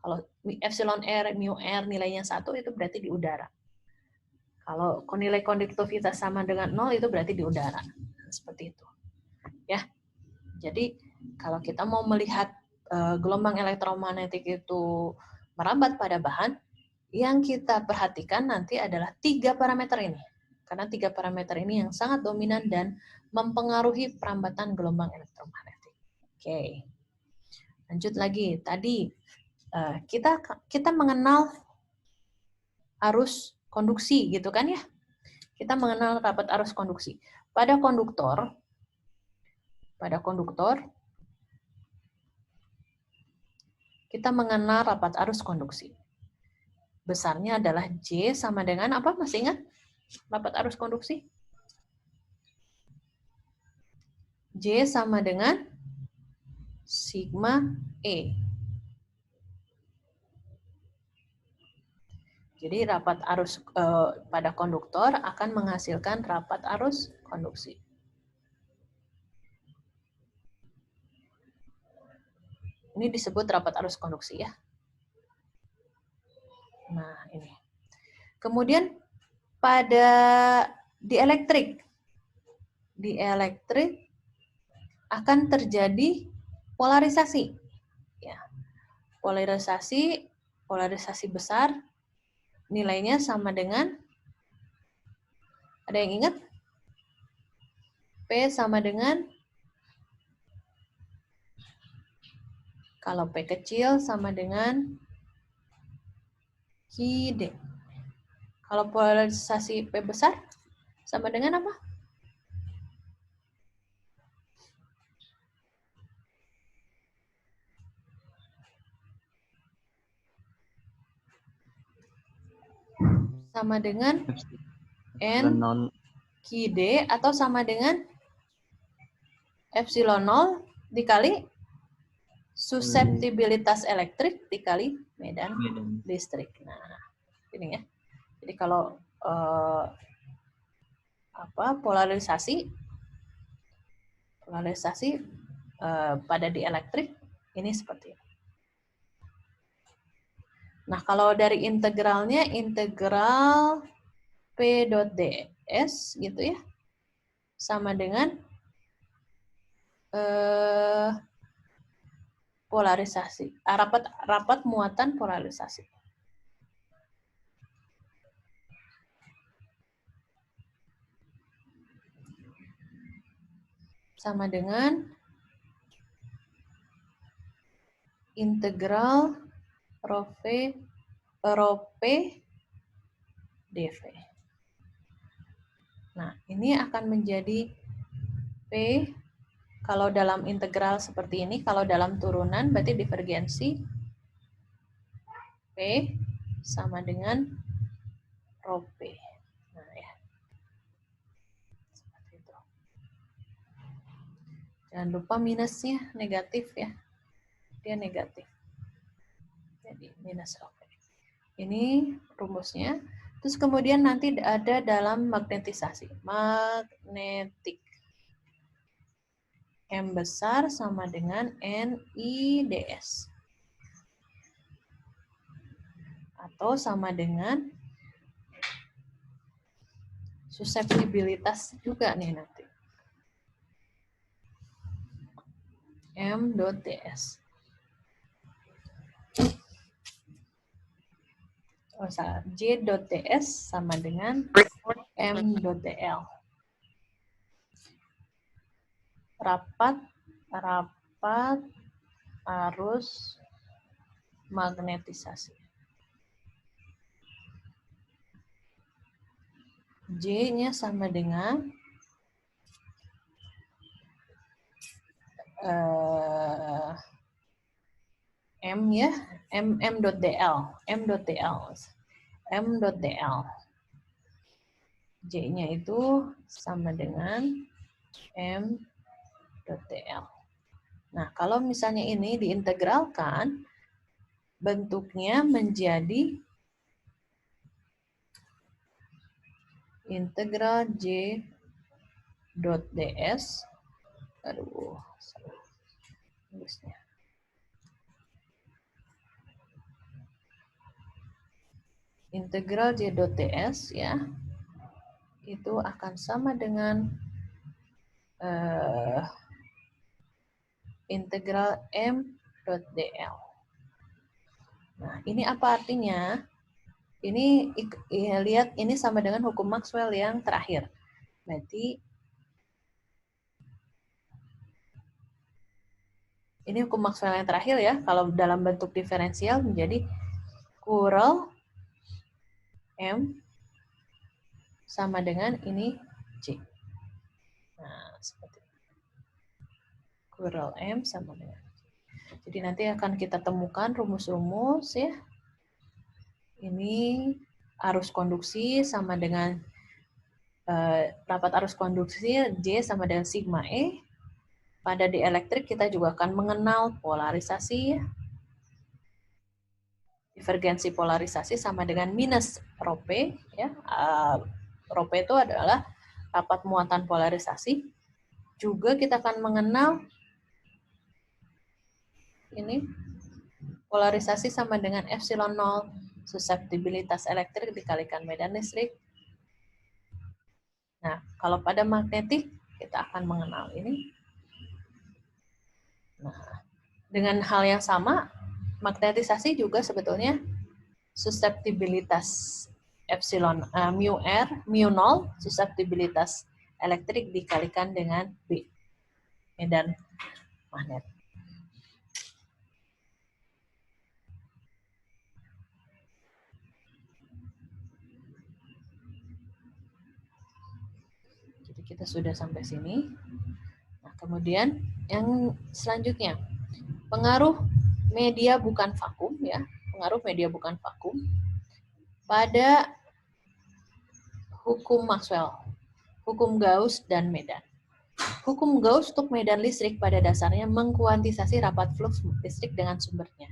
Kalau epsilon R, mu R nilainya 1 itu berarti di udara. Kalau nilai konduktivitas sama dengan 0 itu berarti di udara. Seperti itu. Ya. Jadi kalau kita mau melihat gelombang elektromagnetik itu merambat pada bahan, yang kita perhatikan nanti adalah 3 parameter ini. Karena 3 parameter ini yang sangat dominan dan mempengaruhi perambatan gelombang elektromagnetik. Oke. Lanjut lagi. Tadi kita mengenal arus konduksi gitu kan ya. Kita mengenal rapat arus konduksi. Pada konduktor kita mengenal rapat arus konduksi. Besarnya adalah J sama dengan apa? Masih ingat rapat arus konduksi? J sama dengan sigma E. Jadi rapat arus pada konduktor akan menghasilkan rapat arus konduksi. Ini disebut rapat arus konduksi ya. Nah, ini. Kemudian pada dielektrik akan terjadi polarisasi. Ya. Polarisasi besar nilainya sama dengan, ada yang ingat? P sama dengan, kalau P kecil sama dengan QD. Kalau polarisasi P besar sama dengan apa? Sama dengan N QD atau sama dengan epsilon 0 dikali suseptibilitas elektrik dikali medan listrik. Nah, ini ya. Jadi kalau polarisasi pada dielektrik ini seperti ini. Nah, kalau dari integralnya, integral P dot ds gitu ya, sama dengan polarisasi, rapat muatan polarisasi. Sama dengan integral rho P dV. Nah, ini akan menjadi P, kalau dalam integral seperti ini, kalau dalam turunan berarti divergensi P sama dengan rho P. Nah, ya. Seperti itu. Jangan lupa minusnya negatif ya. Dia negatif. Jadi minus rho P. Ini rumusnya. Terus kemudian nanti ada dalam magnetisasi. Magnetik. M besar sama dengan NIDS. Atau sama dengan suseptibilitas juga nih nanti. M dot ds. J dot ds sama dengan M dot dl. Rapat arus magnetisasi. J-nya sama dengan M ya, M dot dl, J-nya itu sama dengan M dot dl. Nah, kalau misalnya ini diintegralkan, bentuknya menjadi integral J dot ds. Aduh, salah tulisnya. Integral J dot ds ya, itu akan sama dengan integral M dot dl. Nah, ini apa artinya? Ini lihat, ini sama dengan hukum Maxwell yang terakhir. Berarti ini hukum Maxwell yang terakhir ya. Kalau dalam bentuk diferensial menjadi curl M sama dengan ini J. Nah, seperti itu. Curl M sama dengan J. Jadi nanti akan kita temukan rumus-rumus ya. Ini arus konduksi sama dengan rapat arus konduksi J sama dengan sigma E. Pada dielektrik kita juga akan mengenal polarisasi. Divergensi polarisasi sama dengan minus rho P. Ya. Rho P itu adalah rapat muatan polarisasi. Juga kita akan mengenal ini polarisasi sama dengan epsilon 0 suseptibilitas elektrik dikalikan medan listrik. Nah, kalau pada magnetik kita akan mengenal ini. Nah, Dengan hal yang sama, magnetisasi juga sebetulnya susceptibilitas epsilon mu r mu 0 susceptibilitas elektrik dikalikan dengan B, medan magnet. Jadi kita sudah sampai sini. Nah, kemudian yang selanjutnya, pengaruh media bukan vakum ya, pengaruh media bukan vakum pada hukum Maxwell, hukum Gauss dan medan. Hukum Gauss untuk medan listrik pada dasarnya mengkuantisasi rapat flux listrik dengan sumbernya.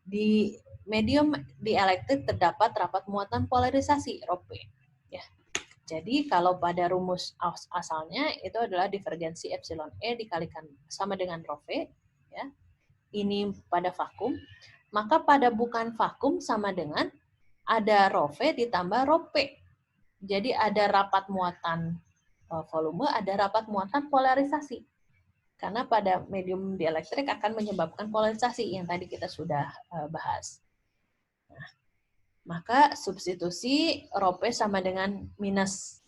Di medium dielektrik terdapat rapat muatan polarisasi, ρP. Ya. Jadi kalau pada rumus asalnya itu adalah divergensi epsilon E dikalikan sama dengan ρV, ya. Ini pada vakum, maka pada bukan vakum sama dengan ada ρV ditambah ρP. Jadi ada rapat muatan volume, ada rapat muatan polarisasi. Karena pada medium dielektrik akan menyebabkan polarisasi yang tadi kita sudah bahas. Nah, maka substitusi ρP sama dengan minus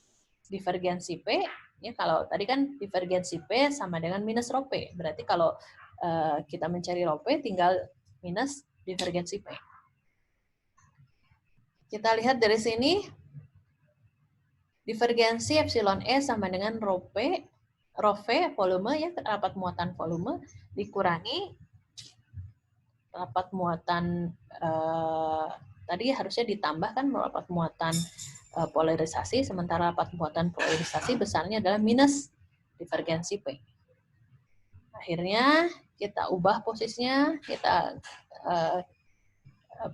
divergensi P. Ya, kalau tadi kan divergensi P sama dengan minus ρP. Berarti kalau kita mencari ρP tinggal minus divergensi P. Kita lihat dari sini, divergensi epsilon E sama dengan ρP, ρV volume ya, rapat muatan volume dikurangi rapat muatan tadi harusnya ditambahkan rapat muatan polarisasi, sementara rapat muatan polarisasi besarnya adalah minus divergensi P. Akhirnya kita ubah posisinya, kita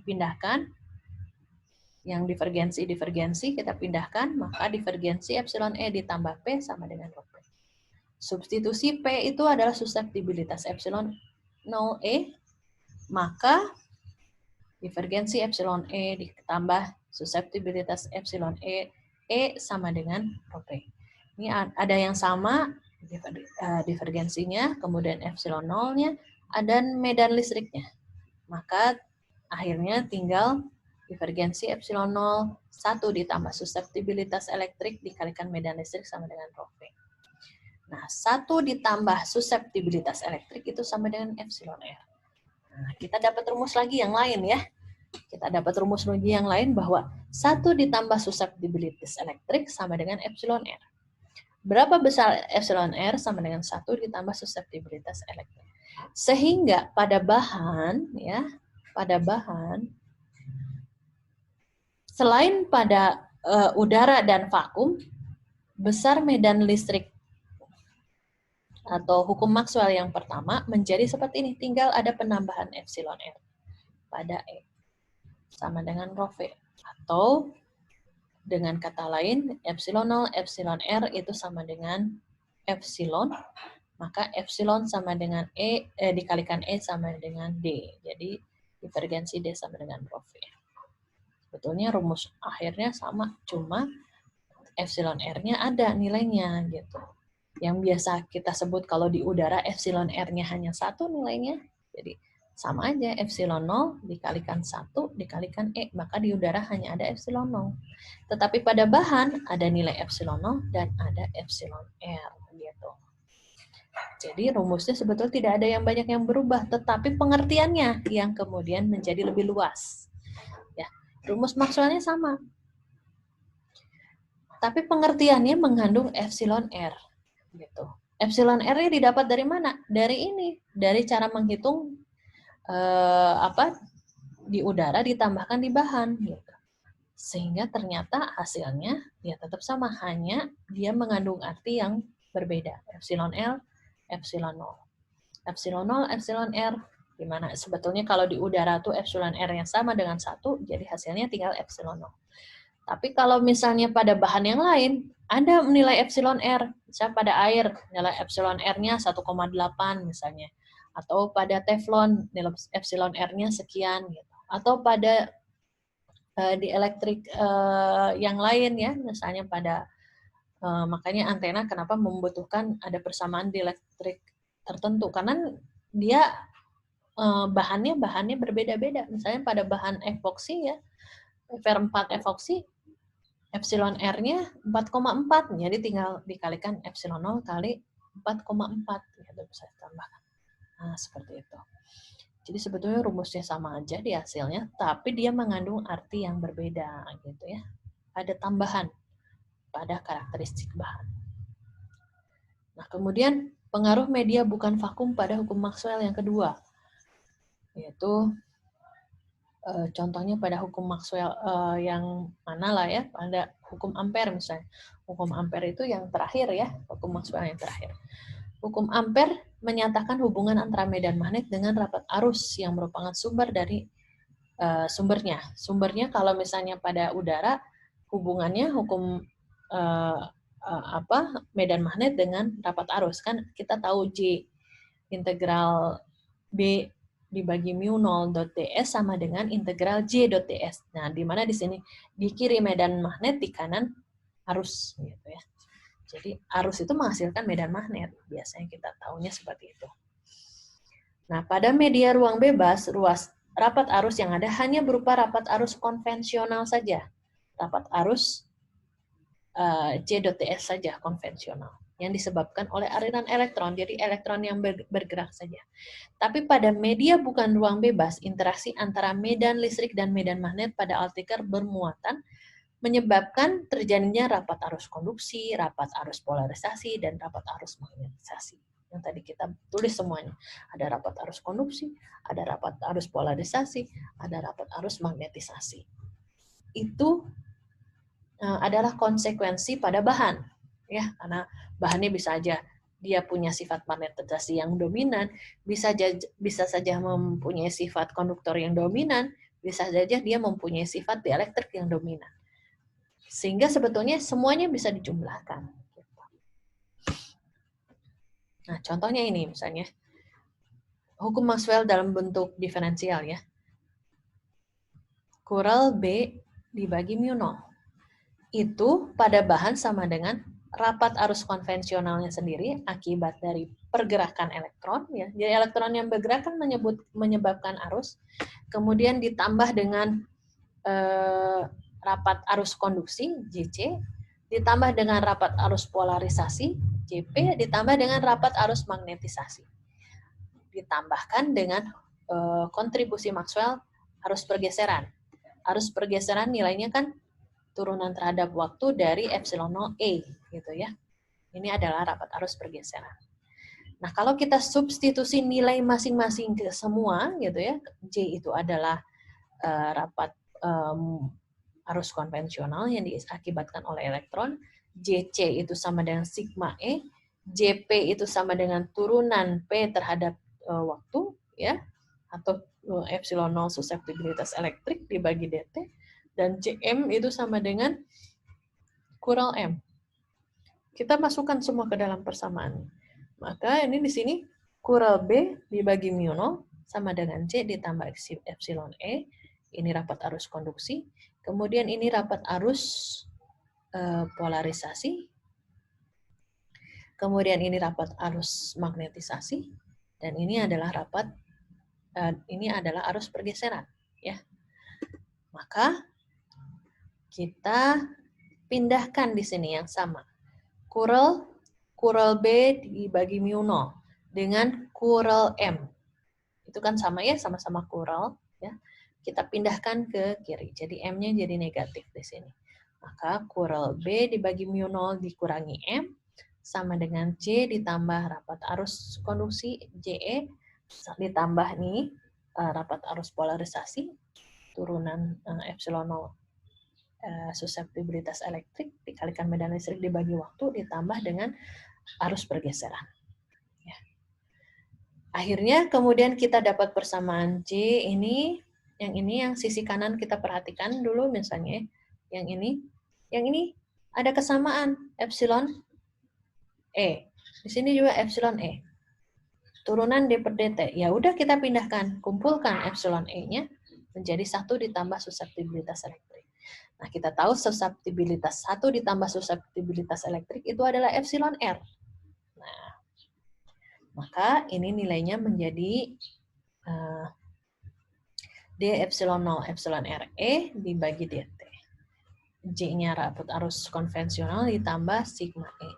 pindahkan yang divergensi kita pindahkan, maka divergensi epsilon E ditambah P sama dengan ρP. Substitusi P itu adalah susceptibilitas epsilon 0E, maka divergensi epsilon E ditambah susceptibilitas epsilon E sama dengan ρP. Ini ada yang sama, divergensinya, kemudian epsilon 0-nya, dan medan listriknya. Maka akhirnya tinggal divergensi epsilon 0, 1 ditambah susceptibilitas elektrik dikalikan medan listrik sama dengan ρV. Nah, 1 ditambah susceptibilitas elektrik itu sama dengan epsilon R. Nah, kita dapat rumus lagi yang lain ya. Kita dapat rumus lagi yang lain bahwa 1 ditambah susceptibilitas elektrik sama dengan epsilon R. Berapa besar epsilon R sama dengan 1 ditambah susceptibilitas elektrik. Sehingga pada bahan, ya, pada bahan, selain pada udara dan vakum, besar medan listrik atau hukum Maxwell yang pertama menjadi seperti ini. Tinggal ada penambahan epsilon R pada E sama dengan ρV. Atau dengan kata lain, epsilon 0, epsilon R itu sama dengan epsilon. Maka epsilon sama dengan dikalikan E sama dengan D. Jadi divergensi D sama dengan ρV. Sebetulnya rumus akhirnya sama, cuma epsilon R-nya ada nilainya gitu. Yang biasa kita sebut kalau di udara epsilon R-nya hanya 1 nilainya. Jadi sama aja, epsilon 0 dikalikan 1 dikalikan E, maka di udara hanya ada epsilon 0. Tetapi pada bahan ada nilai epsilon 0 dan ada epsilon R gitu. Jadi rumusnya sebetulnya tidak ada yang banyak yang berubah, tetapi pengertiannya yang kemudian menjadi lebih luas. Ya, rumus Maxwell-nya sama. Tapi pengertiannya mengandung epsilon R. Gitu. Epsilon R-nya didapat dari mana? Dari ini, dari cara menghitung di udara ditambahkan di bahan. Gitu. Sehingga ternyata hasilnya ya tetap sama, hanya dia mengandung arti yang berbeda. Epsilon L, epsilon 0. Epsilon 0, epsilon R, di mana sebetulnya kalau di udara tuh epsilon R yang sama dengan 1, jadi hasilnya tinggal epsilon 0. Tapi kalau misalnya pada bahan yang lain, ada nilai epsilon R. Misalnya pada air, nilai epsilon R-nya 1,8 misalnya. Atau pada teflon, nilai epsilon R-nya sekian. Gitu. Atau pada di elektrik yang lain ya, misalnya pada, makanya antena kenapa membutuhkan ada persamaan di elektrik tertentu. Karena dia bahannya berbeda-beda. Misalnya pada bahan epoksi ya, Fer4 epoksi, epsilon R-nya 4,4, jadi tinggal dikalikan epsilon 0 kali 4,4, gitu bisa ditambahkan. Nah, seperti itu. Jadi sebetulnya rumusnya sama aja di hasilnya, tapi dia mengandung arti yang berbeda, gitu ya. Ada tambahan pada karakteristik bahan. Nah, kemudian pengaruh media bukan vakum pada hukum Maxwell yang kedua, yaitu contohnya pada hukum Maxwell yang mana lah ya, pada hukum Ampere misalnya. Hukum Ampere itu yang terakhir ya, hukum Maxwell yang terakhir. Hukum Ampere menyatakan hubungan antara medan magnet dengan rapat arus yang merupakan sumber dari sumbernya. Sumbernya kalau misalnya pada udara, hubungannya hukum medan magnet dengan rapat arus. Kan kita tahu J integral B dibagi mu 0 ds sama dengan integral J ds. Nah, di mana di sini di kiri medan magnet, di kanan arus gitu ya. Jadi arus itu menghasilkan medan magnet. Biasanya kita tahunya seperti itu. Nah, pada media ruang bebas, rapat arus yang ada hanya berupa rapat arus konvensional saja. Rapat arus J.ts saja konvensional yang disebabkan oleh aliran elektron. Jadi elektron yang bergerak saja. Tapi pada media bukan ruang bebas, interaksi antara medan listrik dan medan magnet pada altiker bermuatan menyebabkan terjadinya rapat arus konduksi, rapat arus polarisasi, dan rapat arus magnetisasi. Yang tadi kita tulis semuanya. Ada rapat arus konduksi, ada rapat arus polarisasi, ada rapat arus magnetisasi. Itu adalah konsekuensi pada bahan. Ya, karena bahannya bisa aja dia punya sifat magnetisasi yang dominan, bisa saja mempunyai sifat konduktor yang dominan, bisa saja dia mempunyai sifat dielektrik yang dominan. Sehingga sebetulnya semuanya bisa dijumlahkan. Nah, contohnya ini misalnya, hukum Maxwell dalam bentuk diferensial ya. Kural B dibagi mu 0. Itu pada bahan sama dengan rapat arus konvensionalnya sendiri akibat dari pergerakan elektron. Ya. Jadi elektron yang bergerak kan menyebabkan arus. Kemudian ditambah dengan rapat arus konduksi, JC, ditambah dengan rapat arus polarisasi, JP, ditambah dengan rapat arus magnetisasi. Ditambahkan dengan kontribusi Maxwell arus pergeseran. Arus pergeseran nilainya kan turunan terhadap waktu dari epsilon 0E, gitu ya. Ini adalah rapat arus pergeseran. Nah, kalau kita substitusi nilai masing-masing ke semua, gitu ya, J itu adalah rapat arus konvensional yang diakibatkan oleh elektron, JC itu sama dengan sigma E, JP itu sama dengan turunan P terhadap waktu, ya, atau epsilon 0 suseptibilitas elektrik dibagi dt, dan JM itu sama dengan kural M. Kita masukkan semua ke dalam persamaan. Maka ini di sini kural B dibagi mu 0 sama dengan C ditambah epsilon E. Ini rapat arus konduksi. Kemudian ini rapat arus polarisasi. Kemudian ini rapat arus magnetisasi. Dan ini adalah arus pergeseran. Ya. Maka kita pindahkan di sini yang sama. Kural B dibagi mu 0 dengan kural M. Itu kan sama ya, sama-sama kural. Ya. Kita pindahkan ke kiri. Jadi M-nya jadi negatif di sini. Maka kural B dibagi mu 0 dikurangi M sama dengan C ditambah rapat arus konduksi JE ditambah nih rapat arus polarisasi turunan epsilon 0 suseptibilitas elektrik dikalikan medan listrik dibagi waktu ditambah dengan arus pergeseran. Ya. Akhirnya kemudian kita dapat persamaan J ini. Yang sisi kanan kita perhatikan dulu misalnya. Yang ini ada kesamaan epsilon E. Di sini juga epsilon E. Turunan D per dt. Ya udah kita pindahkan, kumpulkan epsilon E-nya menjadi 1 ditambah suseptibilitas elektrik. Nah, kita tahu suseptibilitas 1 ditambah suseptibilitas elektrik itu adalah epsilon R. Nah, maka ini nilainya menjadi D epsilon 0 epsilon RE dibagi dt. J-nya rapat arus konvensional ditambah sigma E.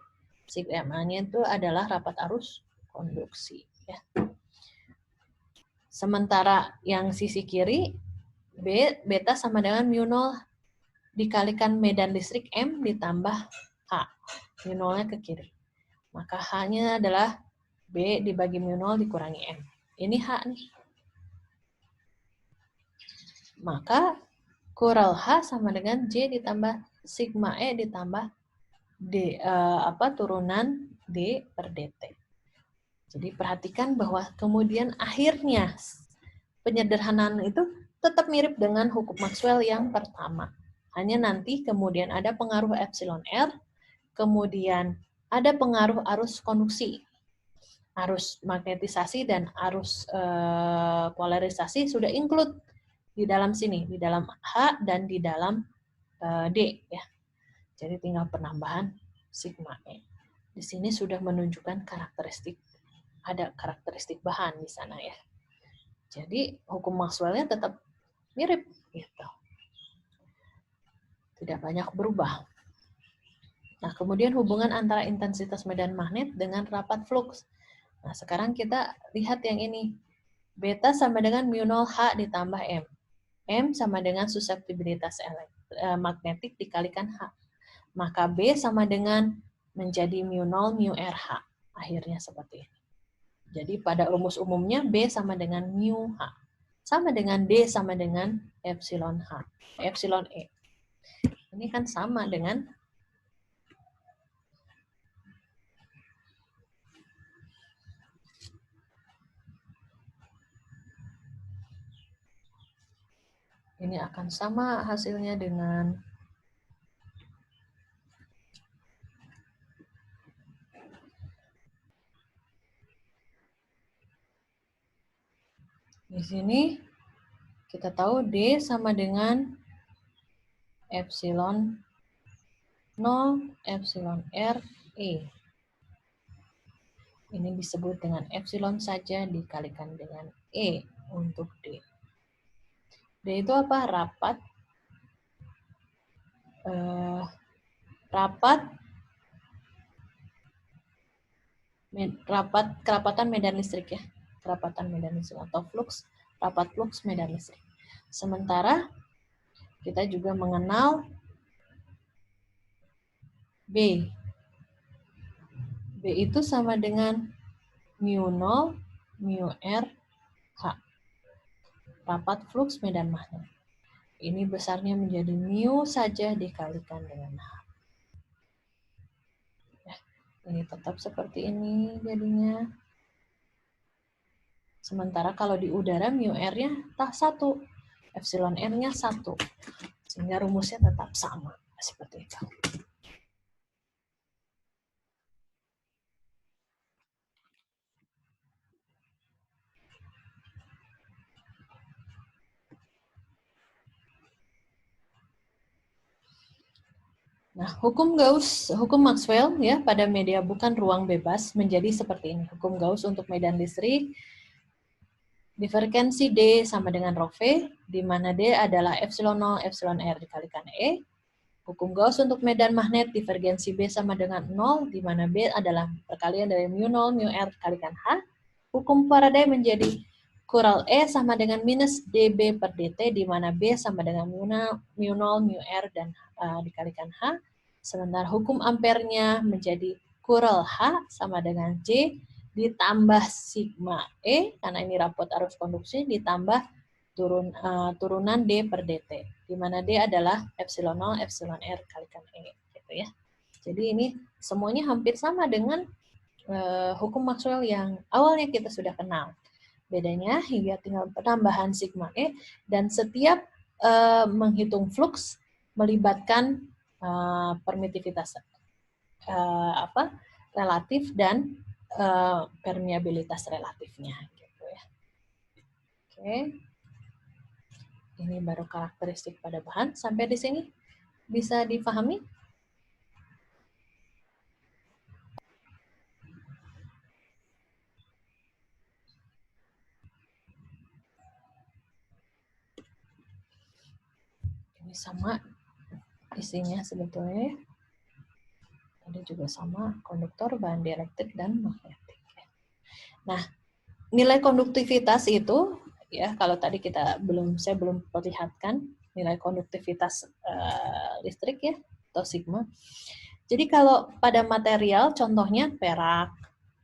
Sigma-nya itu adalah rapat arus konduksi. Ya. Sementara yang sisi kiri, beta sama dengan mu 0 dikalikan medan listrik M ditambah H. Mu 0-nya ke kiri. Maka H-nya adalah B dibagi mu 0 dikurangi M. Ini H nih. Maka kural H sama dengan J ditambah sigma E ditambah D, turunan D per dt. Jadi perhatikan bahwa kemudian akhirnya penyederhanaan itu tetap mirip dengan hukum Maxwell yang pertama. Hanya nanti kemudian ada pengaruh epsilon R, kemudian ada pengaruh arus konduksi. Arus magnetisasi dan arus polarisasi sudah include di dalam sini, di dalam H dan di dalam D. Ya. Jadi tinggal penambahan sigma E. Di sini sudah menunjukkan karakteristik, ada karakteristik bahan di sana ya. Jadi hukum Maxwell-nya tetap mirip gitu. Tidak banyak berubah. Nah, kemudian hubungan antara intensitas medan magnet dengan rapat flux. Nah, sekarang kita lihat yang ini. Beta sama dengan mu 0 H ditambah M. M sama dengan suseptibilitas magnetik dikalikan H. Maka B sama dengan menjadi mu 0 mu RH. Akhirnya seperti ini. Jadi pada rumus umumnya B sama dengan mu H. Sama dengan D sama dengan epsilon H. Epsilon E. Ini kan sama dengan ini akan sama hasilnya dengan di sini kita tahu D sama dengan epsilon 0 epsilon R E. Ini disebut dengan epsilon saja dikalikan dengan E untuk D. D itu apa? Kerapatan medan listrik ya. Kerapatan medan listrik atau flux, rapat flux medan listrik. Sementara kita juga mengenal B. B itu sama dengan mu 0 mu R H. Rapat flux medan magnet. Ini besarnya menjadi mu saja dikalikan dengan H. Ya, ini tetap seperti ini jadinya. Sementara kalau di udara mu R-nya tak 1, epsilon R-nya 1. Sehingga rumusnya tetap sama. Seperti itu. Nah, hukum Gauss, hukum Maxwell ya pada media bukan ruang bebas menjadi seperti ini. Hukum Gauss untuk medan listrik, divergensi D sama dengan rho V, di mana D adalah epsilon 0 epsilon R dikalikan E. Hukum Gauss untuk medan magnet, divergensi B sama dengan 0, di mana B adalah perkalian dari mu 0 mu R dikalikan H. Hukum Faraday menjadi kural E sama dengan minus dB per dt, di mana B sama dengan mu 0 mu R dan dikalikan H. Sementara hukum ampernya menjadi kural H sama dengan J ditambah sigma E, karena ini rapot arus konduksi, ditambah turunan D per dt, di mana D adalah epsilon 0 epsilon R kalikan E, gitu ya. Jadi ini semuanya hampir sama dengan hukum Maxwell yang awalnya kita sudah kenal. Bedanya hingga tinggal penambahan sigma E dan setiap menghitung flux melibatkan permitivitas relatif dan permeabilitas relatifnya gitu ya. Oke. Ini baru karakteristik pada bahan. Sampai di sini bisa dipahami? Ini sama isinya sebetulnya. Ada juga sama konduktor, bahan dielektrik, dan magnetik. Nah, nilai konduktivitas itu, ya kalau tadi saya belum perlihatkan nilai konduktivitas listrik ya, atau sigma. Jadi kalau pada material, contohnya perak,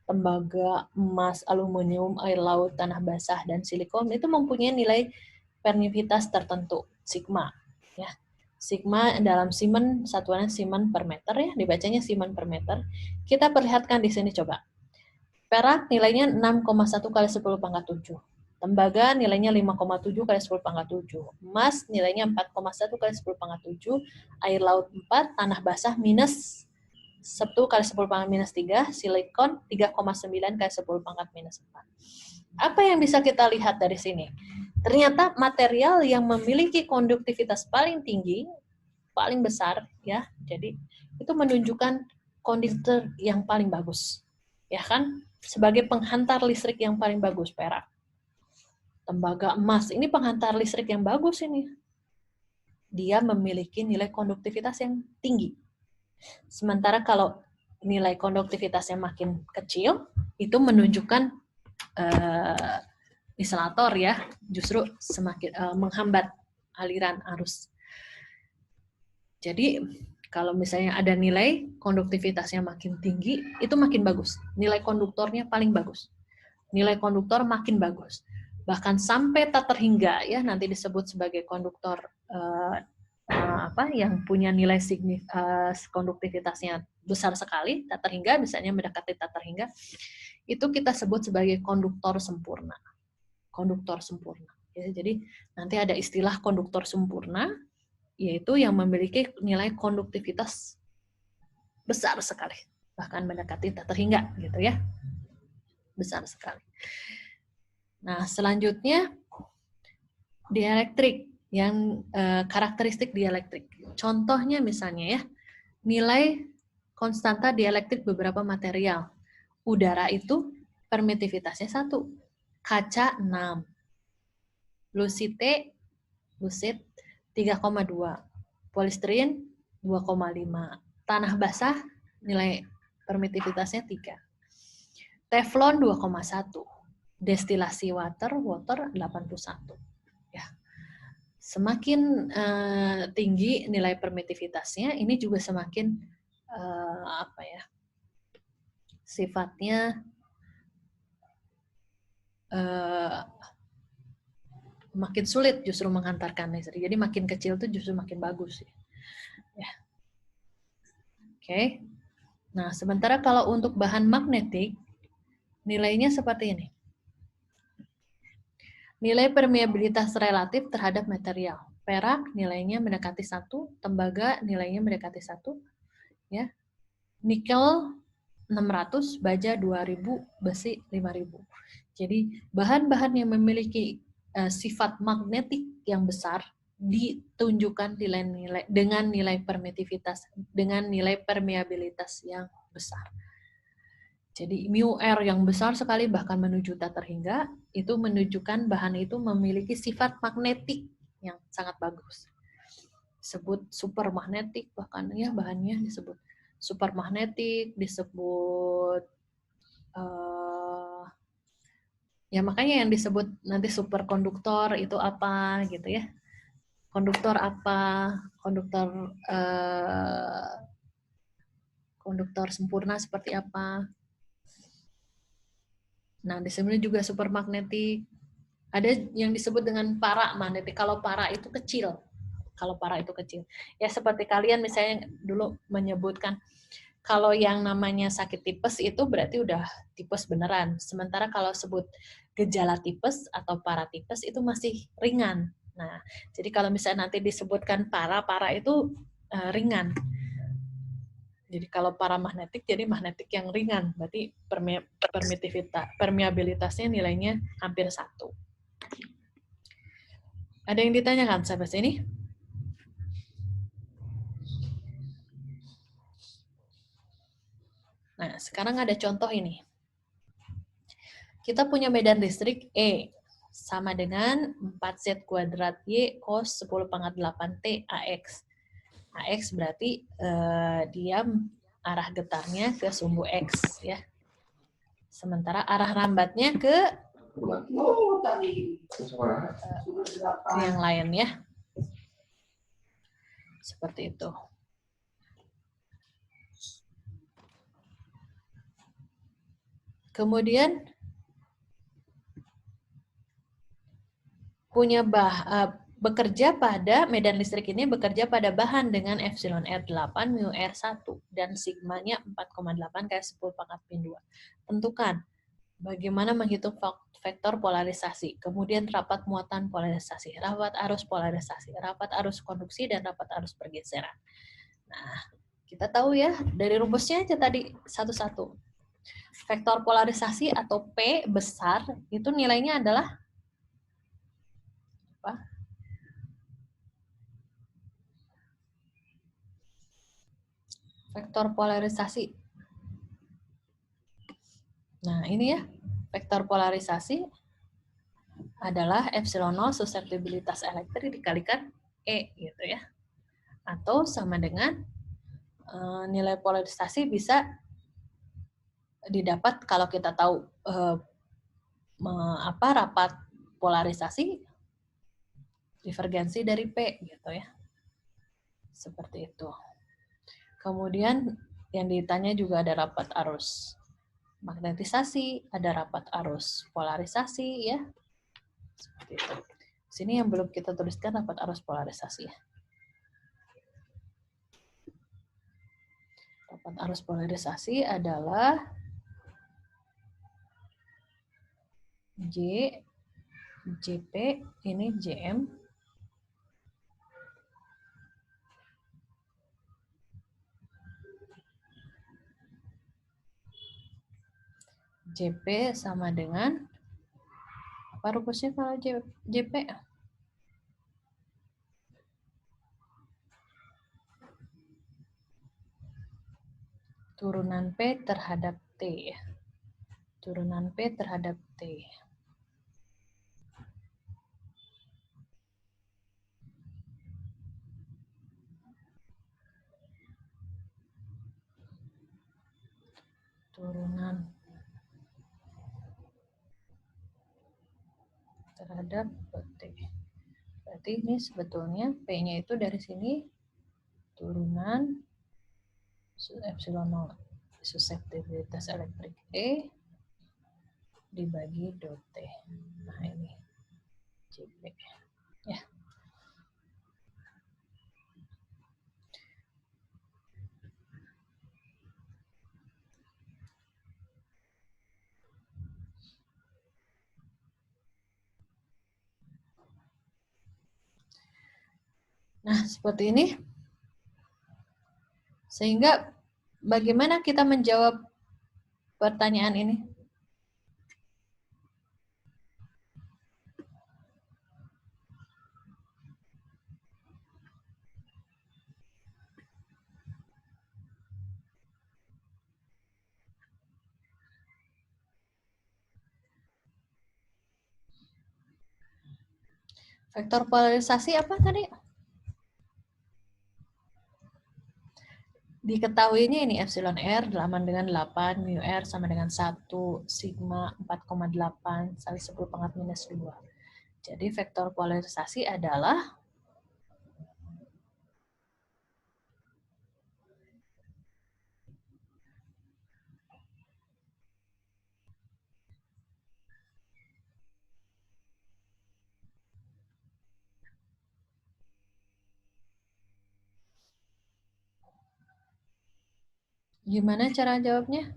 tembaga, emas, aluminium, air laut, tanah basah, dan silikon itu mempunyai nilai permeabilitas tertentu, sigma. Ya. Sigma dalam Siemens, satuannya Siemens per meter ya, dibacanya Siemens per meter. Kita perlihatkan di sini coba. Perak nilainya 6,1 kali 10 pangkat 7. Tembaga nilainya 5,7 kali 10 pangkat 7. Emas nilainya 4,1 kali 10 pangkat 7. Air laut 4, tanah basah minus 1 kali 10 pangkat minus 3, silikon 3,9 kali 10 pangkat minus 4. Apa yang bisa kita lihat dari sini? Ternyata material yang memiliki konduktivitas paling tinggi, paling besar, ya, jadi itu menunjukkan konduktor yang paling bagus. Ya kan? Sebagai penghantar listrik yang paling bagus, perak. Tembaga, emas, ini penghantar listrik yang bagus ini. Dia memiliki nilai konduktivitas yang tinggi. Sementara kalau nilai konduktivitasnya makin kecil, itu menunjukkan insulator ya, justru semakin menghambat aliran arus. Jadi kalau misalnya ada nilai konduktivitasnya makin tinggi, itu makin bagus. Nilai konduktornya paling bagus. Nilai konduktor makin bagus. Bahkan sampai tak terhingga ya, nanti disebut sebagai konduktor yang punya nilai konduktivitasnya besar sekali, tak terhingga, misalnya mendekati tak terhingga, itu kita sebut sebagai konduktor sempurna. Konduktor sempurna. Ya, jadi nanti ada istilah konduktor sempurna, yaitu yang memiliki nilai konduktivitas besar sekali, bahkan mendekati tak terhingga, gitu ya, besar sekali. Nah, selanjutnya dielektrik, yang karakteristik dielektrik. Contohnya misalnya ya, nilai konstanta dielektrik beberapa material. Udara itu permitivitasnya 1, kaca 6, lucid 3,2, polistiren 2,5, tanah basah nilai permitivitasnya 3, teflon 2,1, destilasi water 81. Ya. Semakin tinggi nilai permitivitasnya, ini juga semakin sifatnya makin sulit justru menghantarkan listrik. Jadi makin kecil itu justru makin bagus. Ya. Oke. Nah, sementara kalau untuk bahan magnetik, nilainya seperti ini. Nilai permeabilitas relatif terhadap material. Perak nilainya mendekati 1, tembaga nilainya mendekati 1, ya. Nikel 600, baja 2000, besi 5000. Jadi bahan-bahan yang memiliki sifat magnetik yang besar ditunjukkan dengan nilai permitivitas, dengan nilai permeabilitas yang besar. Jadi mu R yang besar sekali bahkan menuju tak terhingga, itu menunjukkan bahan itu memiliki sifat magnetik yang sangat bagus. Disebut supermagnetik, bahkan ya bahannya disebut supermagnetik, disebut ya makanya yang disebut nanti superkonduktor itu apa gitu ya. Konduktor apa? Konduktor sempurna seperti apa? Nah, di sini juga supermagnetik. Ada yang disebut dengan para magnetik. Kalau para itu kecil. Ya seperti kalian misalnya dulu menyebutkan, kalau yang namanya sakit tipes itu berarti udah tipes beneran. Sementara kalau sebut gejala tipes atau para tipes itu masih ringan. Nah, jadi kalau misalnya nanti disebutkan para itu ringan. Jadi kalau paramagnetik, jadi magnetik yang ringan, berarti permeabilitasnya nilainya hampir 1. Ada yang ditanyakan sampai sini? Nah, sekarang ada contoh ini. Kita punya medan listrik E, sama dengan 4Z kuadrat Y cos 10 pangkat 8 T AX. AX berarti dia arah getarnya ke sumbu X ya. Sementara arah rambatnya ke yang lain ya. Seperti itu. Kemudian bekerja pada medan listrik ini bekerja pada bahan dengan epsilon R8 mu R1 dan sigmanya 4,8 kali 10 pangkat min 2. Tentukan bagaimana menghitung vektor polarisasi, kemudian rapat muatan polarisasi, rapat arus konduksi, dan rapat arus pergeseran. Nah, kita tahu ya, dari rumusnya aja tadi satu-satu. Vektor polarisasi atau P besar, itu nilainya adalah apa? Vektor polarisasi. Nah, ini ya, vektor polarisasi adalah epsilon 0 suseptibilitas elektrik dikalikan E gitu ya. Atau sama dengan nilai polarisasi bisa didapat kalau kita tahu rapat polarisasi divergensi dari P gitu ya. Seperti itu. Kemudian yang ditanya juga ada rapat arus magnetisasi, ada rapat arus polarisasi ya. Seperti itu. Sini yang belum kita tuliskan rapat arus polarisasi ya. Rapat arus polarisasi adalah JP, ini JM, JP sama dengan, apa rumusnya kalau JP? Turunan P terhadap T ya. Turunan P terhadap T. Turunan terhadap T. Berarti ini sebetulnya P-nya itu dari sini turunan epsilon 0 suseptibilitas elektrik E dibagi dot T. Nah ini JP. Ya. Nah, seperti ini. Sehingga bagaimana kita menjawab pertanyaan ini? Vektor polarisasi apa tadi? Diketahuinya ini epsilon R sama dengan 8, mu R sama dengan 1, sigma 4,8, kali 10 pangkat minus 2. Jadi vektor polarisasi adalah gimana cara jawabnya?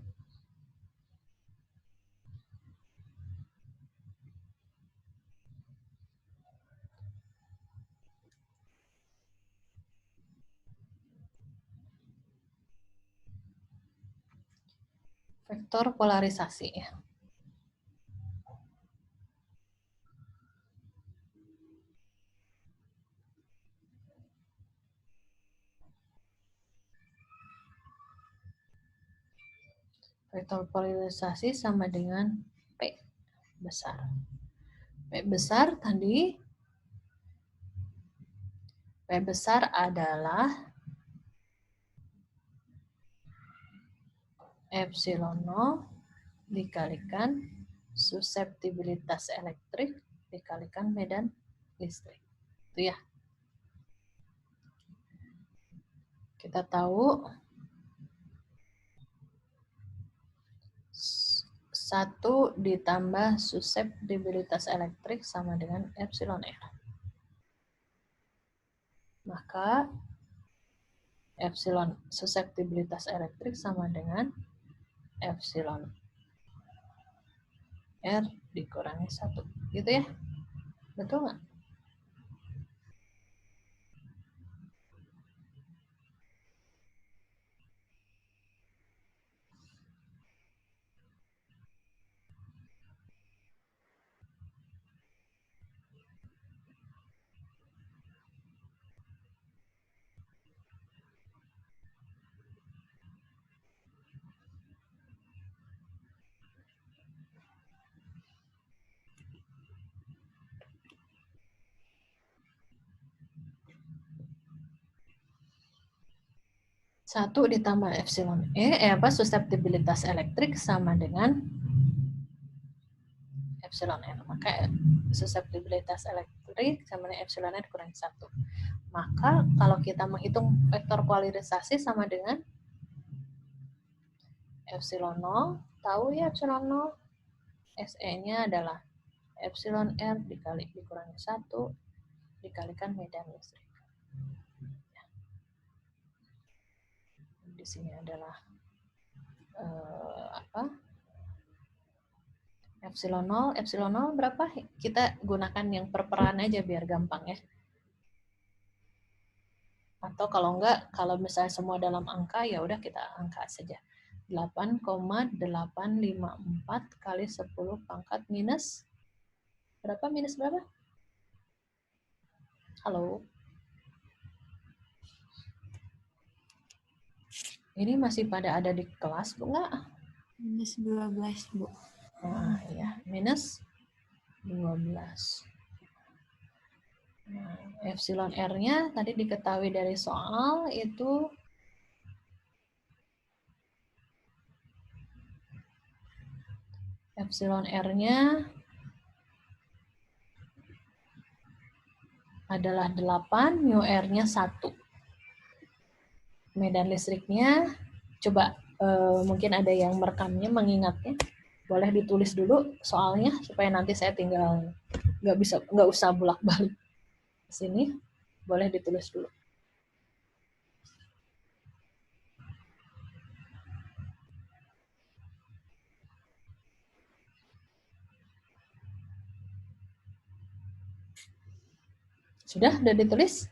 Vektor polarisasi. Vektor polarisasi sama dengan P besar. P besar tadi, P besar adalah epsilon 0 dikalikan suseptibilitas elektrik dikalikan medan listrik. Itu ya. Kita tahu 1 ditambah suseptibilitas elektrik sama dengan epsilon R. Maka epsilon suseptibilitas elektrik sama dengan epsilon R dikurangi 1. Gitu ya? Betul nggak? Satu ditambah epsilon suseptibilitas elektrik sama dengan epsilon R. Maka suseptibilitas elektrik sama dengan epsilon R kurang 1. Maka kalau kita menghitung vektor polarisasi sama dengan epsilon 0, tahu ya epsilon 0? SE-nya adalah epsilon R dikurangi 1 dikalikan medan listrik. Di sini adalah epsilon 0 berapa? Kita gunakan yang perperan aja biar gampang ya. Atau kalau enggak, kalau misalnya semua dalam angka, ya udah kita angka saja. 8,854 kali 10 pangkat minus, berapa? Minus berapa? Halo? Ini masih pada ada di kelas, Bu, nggak? Minus 12, Bu. Nah, ya, minus 12. Nah, epsilon R-nya tadi diketahui dari soal itu epsilon R-nya adalah 8, mu R-nya 1. Medan listriknya, coba mungkin ada yang merekamnya, mengingatnya. Boleh ditulis dulu soalnya supaya nanti saya tinggal nggak usah bolak-balik ke sini. Boleh ditulis dulu. Sudah ditulis?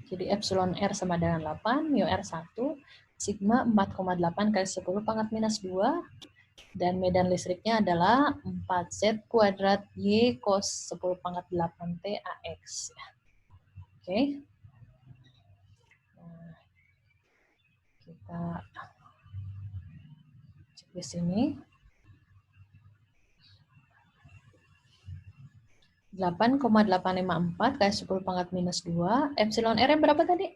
Jadi epsilon R sama dengan 8, mu R 1, sigma 4,8 kali 10 pangkat minus 2, dan medan listriknya adalah 4Z kuadrat Y cos 10 pangkat 8T AX. Oke. Nah, kita cek di sini. 8,854 kali 10 pangkat minus 2. Epsilon R berapa tadi?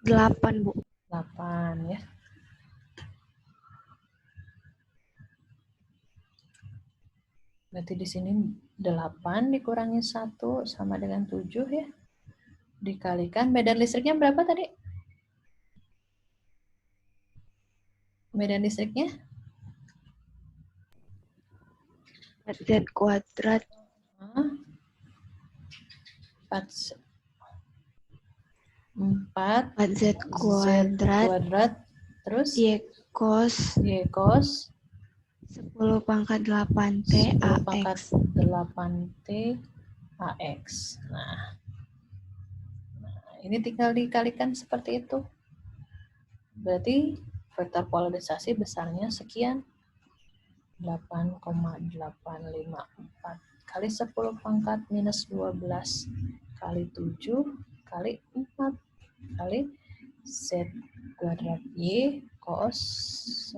8, Bu. 8 ya. Berarti di sini 8 dikurangi 1 sama dengan 7 ya. Dikalikan medan listriknya berapa tadi? Medan listriknya? 4Z kuadrat. 4Z kuadrat terus Y cos 10 pangkat 8T 10 pangkat AX. 8T AX. Nah, ini tinggal dikalikan seperti itu. Berarti vektor polarisasi besarnya sekian. 8,854 kali 10 pangkat minus 12 kali 7 kali 4 kali Z kuadrat Y cos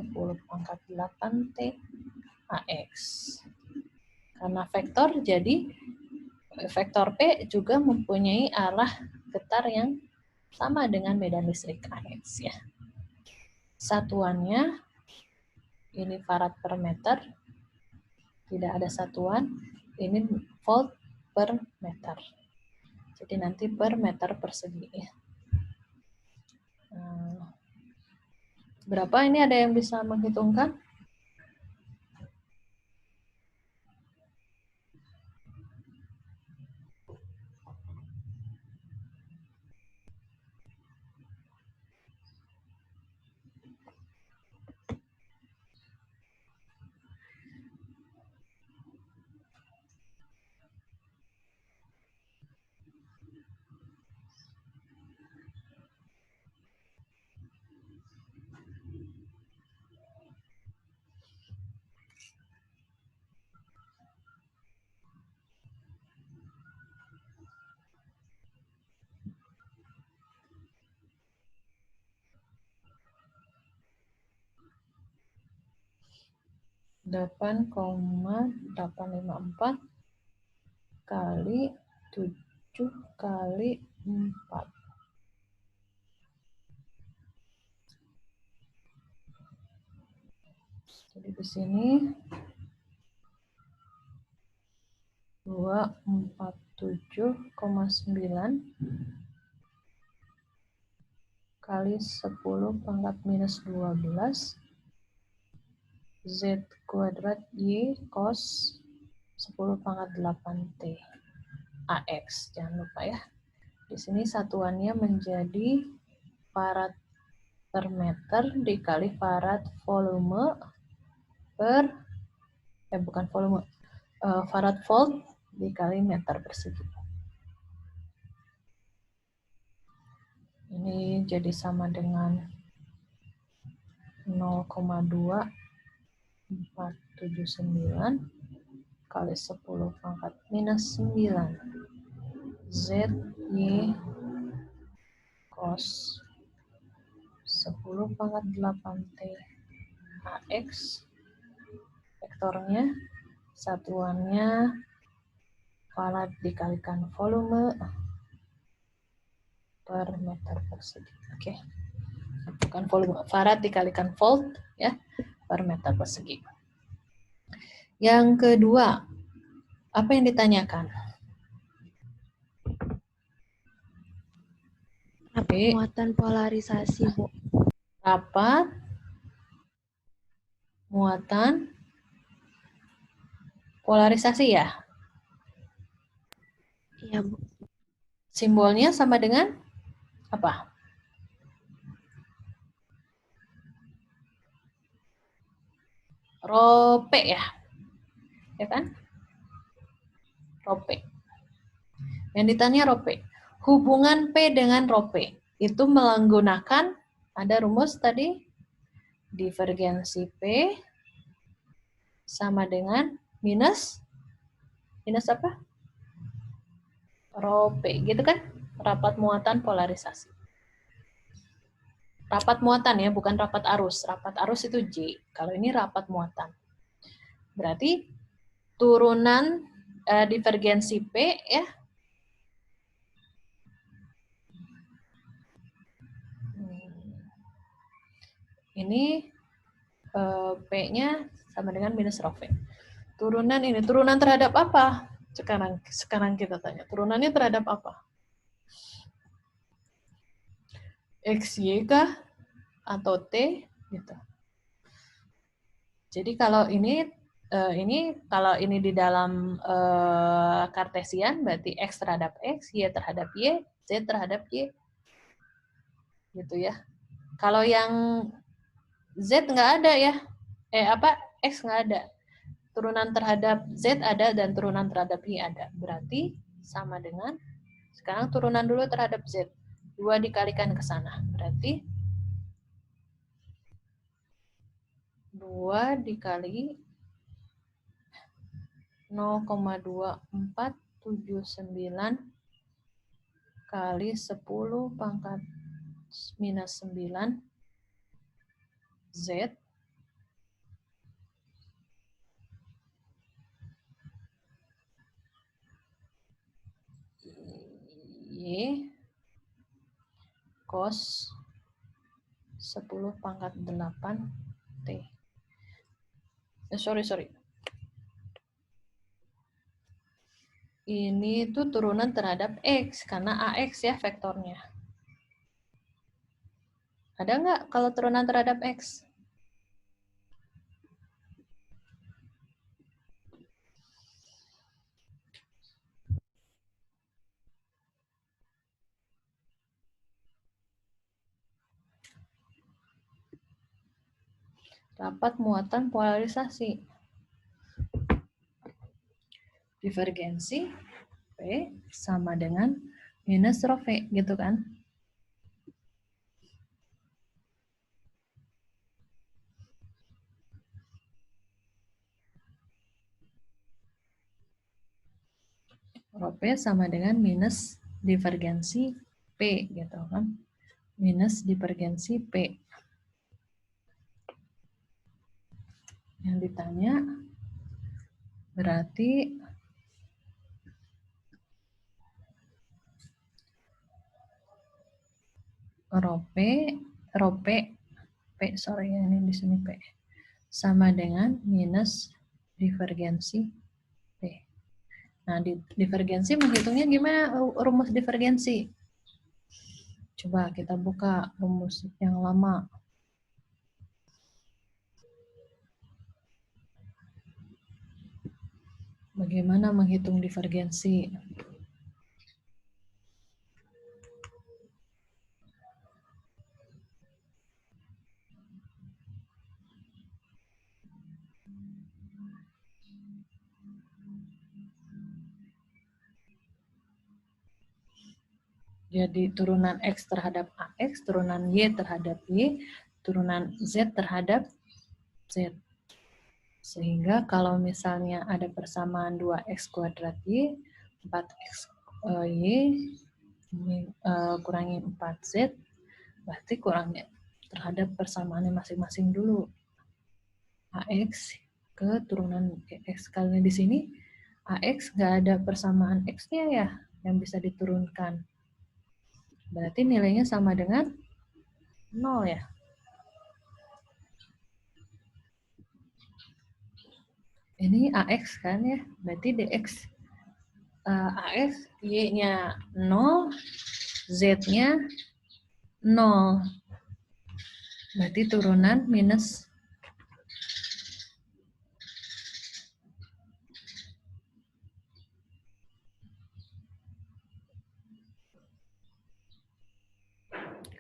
10 pangkat 8T AX. vektor, jadi vektor P juga mempunyai arah getar yang sama dengan medan listrik AX ya. Satuannya ini farad per meter, tidak ada satuan, ini volt per meter. Jadi nanti per meter persegi ya. Berapa ini, ada yang bisa menghitungkan? Delapan 8,854 kali 7 kali 4. Jadi di sini 247,9 kali 10 pangkat minus 12 Z kuadrat Y cos 10 pangkat 8T AX. Jangan lupa ya. Di sini satuannya menjadi farad per meter dikali farad volume per bukan volume, farad volt dikali meter persegi. Ini jadi sama dengan 0,2479 kali 10 pangkat minus 9 Z Y cos 10 pangkat 8T AX. Vektornya, satuannya farad dikalikan volume per meter persegi. Oke. Bukan volume, farad dikalikan volt ya per meter persegi. Yang kedua, apa yang ditanyakan? Muatan polarisasi, Bu. Rapat muatan polarisasi ya? Iya, Bu. Simbolnya sama dengan apa? Rho P ya? Ya kan? Rho P. Yang ditanya Rho P. Hubungan P dengan Rho P itu menggunakan, ada rumus tadi, divergensi P sama dengan minus apa? Rho P, gitu kan? Rapat muatan polarisasi. Rapat muatan ya, bukan rapat arus. Rapat arus itu J. Kalau ini rapat muatan. Berarti turunan divergensi P ya. Ini P-nya sama dengan minus rho V. Turunan ini, turunan terhadap apa? Sekarang kita tanya, turunannya terhadap apa? XY kah? Atau T? Gitu. Jadi kalau ini kalau ini di dalam Kartesian, berarti X terhadap X, Y terhadap Y, Z terhadap Y. Gitu ya. Kalau yang Z nggak ada ya. X nggak ada. Turunan terhadap Z ada dan turunan terhadap Y ada. Berarti sama dengan, sekarang turunan dulu terhadap Z. 2 dikalikan ke sana. Berarti 2 dikali 0,2479 kali 10 pangkat minus 9 Z Y cos 10⁻8 T. Sorry. Ini tuh turunan terhadap X, karena AX ya vektornya. Ada nggak kalau turunan terhadap X? Rapat muatan polarisasi. Divergensi P sama dengan minus rho V, gitu kan? Rho P sama dengan minus divergensi P, gitu kan? Minus divergensi P. Yang ditanya berarti rho P, sorry ya, ini di sini P, sama dengan minus divergensi P. Nah, divergensi menghitungnya gimana rumus divergensi? Coba kita buka rumus yang lama. Bagaimana menghitung divergensi? Jadi turunan X terhadap AX, turunan Y terhadap Y, turunan Z terhadap Z. Sehingga kalau misalnya ada persamaan 2X kuadrat Y, 4X Y, kurangi 4Z, berarti kurangnya terhadap persamaannya masing-masing dulu. AX ke turunan X. Kali di sini AX nggak ada persamaan X-nya ya yang bisa diturunkan. Berarti nilainya sama dengan 0 ya. Ini AX kan ya, berarti DX AX Y-nya 0, Z-nya 0. Berarti turunan minus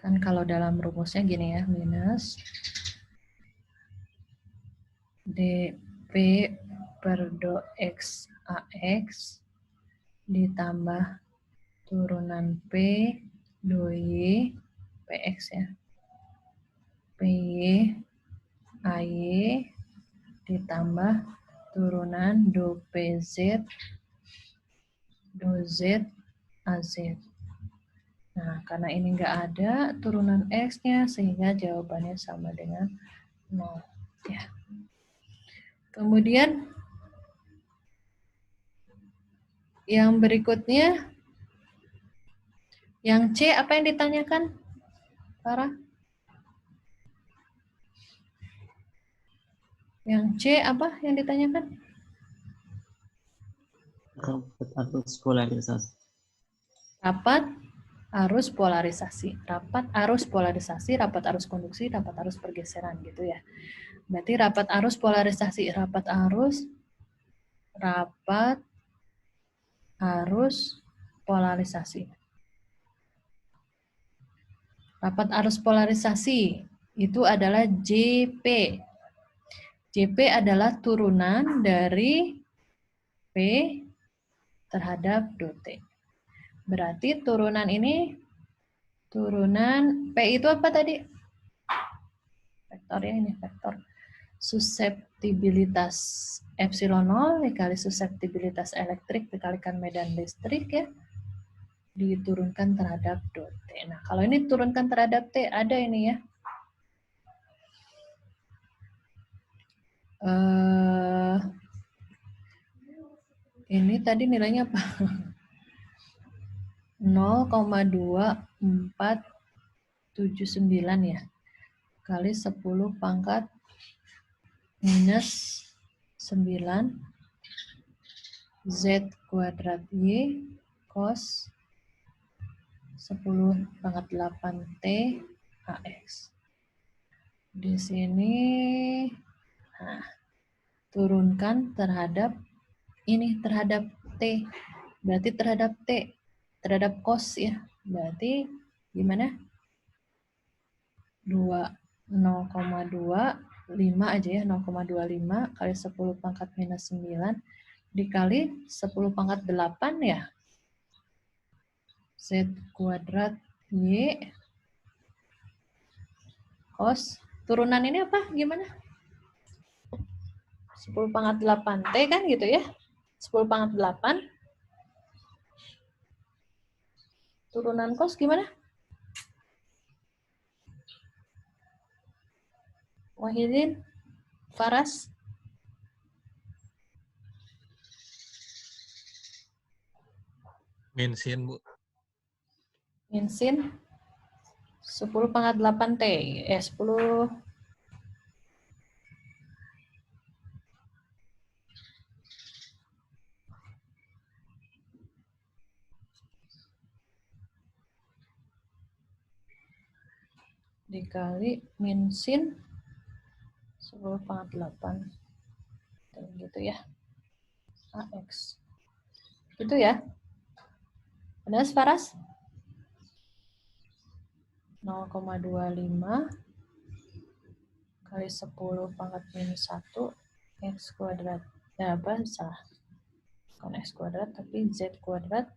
kan kalau dalam rumusnya gini ya, minus dP per do X AX ditambah turunan P do Y PX ya, PY AY ditambah turunan do PZ do Z AZ. Nah, karena ini nggak ada turunan X-nya, sehingga jawabannya sama dengan 0. Ya. Kemudian, yang berikutnya, yang C apa yang ditanyakan, Farah? Yang C apa yang ditanyakan? Rapat arus polarisasi. Rapat arus polarisasi. Rapat arus polarisasi, rapat arus konduksi, rapat arus pergeseran gitu ya. Berarti rapat arus polarisasi, rapat arus polarisasi. Rapat arus polarisasi itu adalah JP. JP adalah turunan dari P terhadap dot T. Berarti turunan ini, turunan P itu apa tadi? Vektornya ini, vektor suseptibilitas epsilon 0 dikali suseptibilitas elektrik dikalikan medan listrik ya, diturunkan terhadap dot T. Nah, kalau ini turunkan terhadap T, ada ini ya. Ini tadi nilainya apa? 0,2479 ya. Kali 10 pangkat minus 9 Z kuadrat Y cos 10 pangkat 8 T AX. Di sini nah, turunkan terhadap ini, terhadap T. Berarti terhadap T, terhadap cos ya. Berarti gimana? 0,25 aja ya, 0,25 kali 10 pangkat minus 9 dikali 10 pangkat 8 ya. Z kuadrat Y cos, turunan ini apa? Gimana? 10 pangkat 8 T kan gitu ya. 10 pangkat 8. Turunan cos gimana? Wahidin, Faras. Min sin, Bu. Min sin 10 pangkat 8 T. 10 dikali min sin 10 pangkat 8. Gitu ya. AX. Gitu ya. Benar, Faras? 0,25 kali 10 pangkat minus 1 X kuadrat. Ya, apa? Salah. Bukan X kuadrat, tapi Z kuadrat.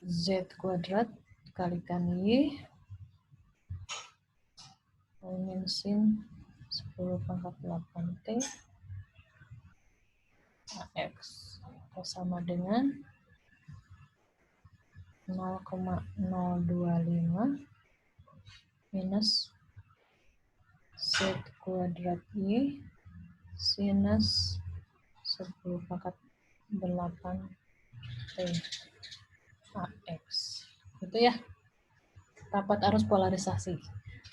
Z kuadrat kalikan Y min sin 10 pangkat 8 T AX sama dengan 0,025 minus Z kuadrat Y sinus 10 pangkat 8 T AX. Itu ya. Rapat arus polarisasi.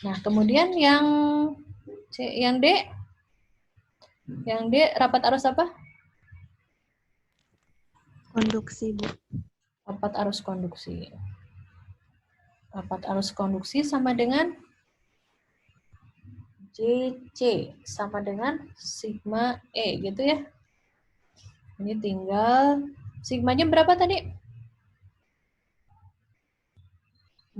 Nah, kemudian yang C, yang D rapat arus apa? Konduksi, Bu. Rapat arus konduksi. Rapat arus konduksi sama dengan JC sama dengan sigma E gitu ya. Ini tinggal sigmanya berapa tadi?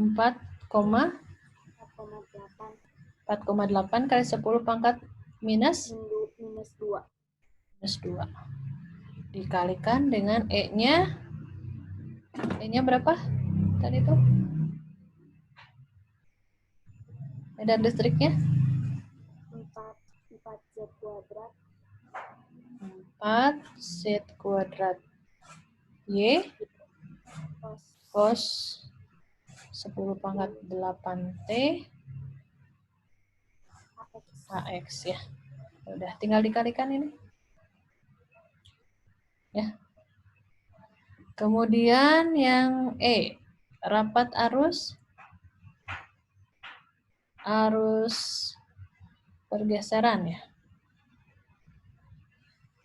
4,8 kali 10 pangkat minus 2. Dikalikan dengan E-nya. E-nya berapa? Tadi itu? Medan listriknya? 4 Z kuadrat Y cos 10 pangkat 8 T AX ya. Udah, tinggal dikalikan ini. Ya. Kemudian yang E, rapat arus pergeseran ya.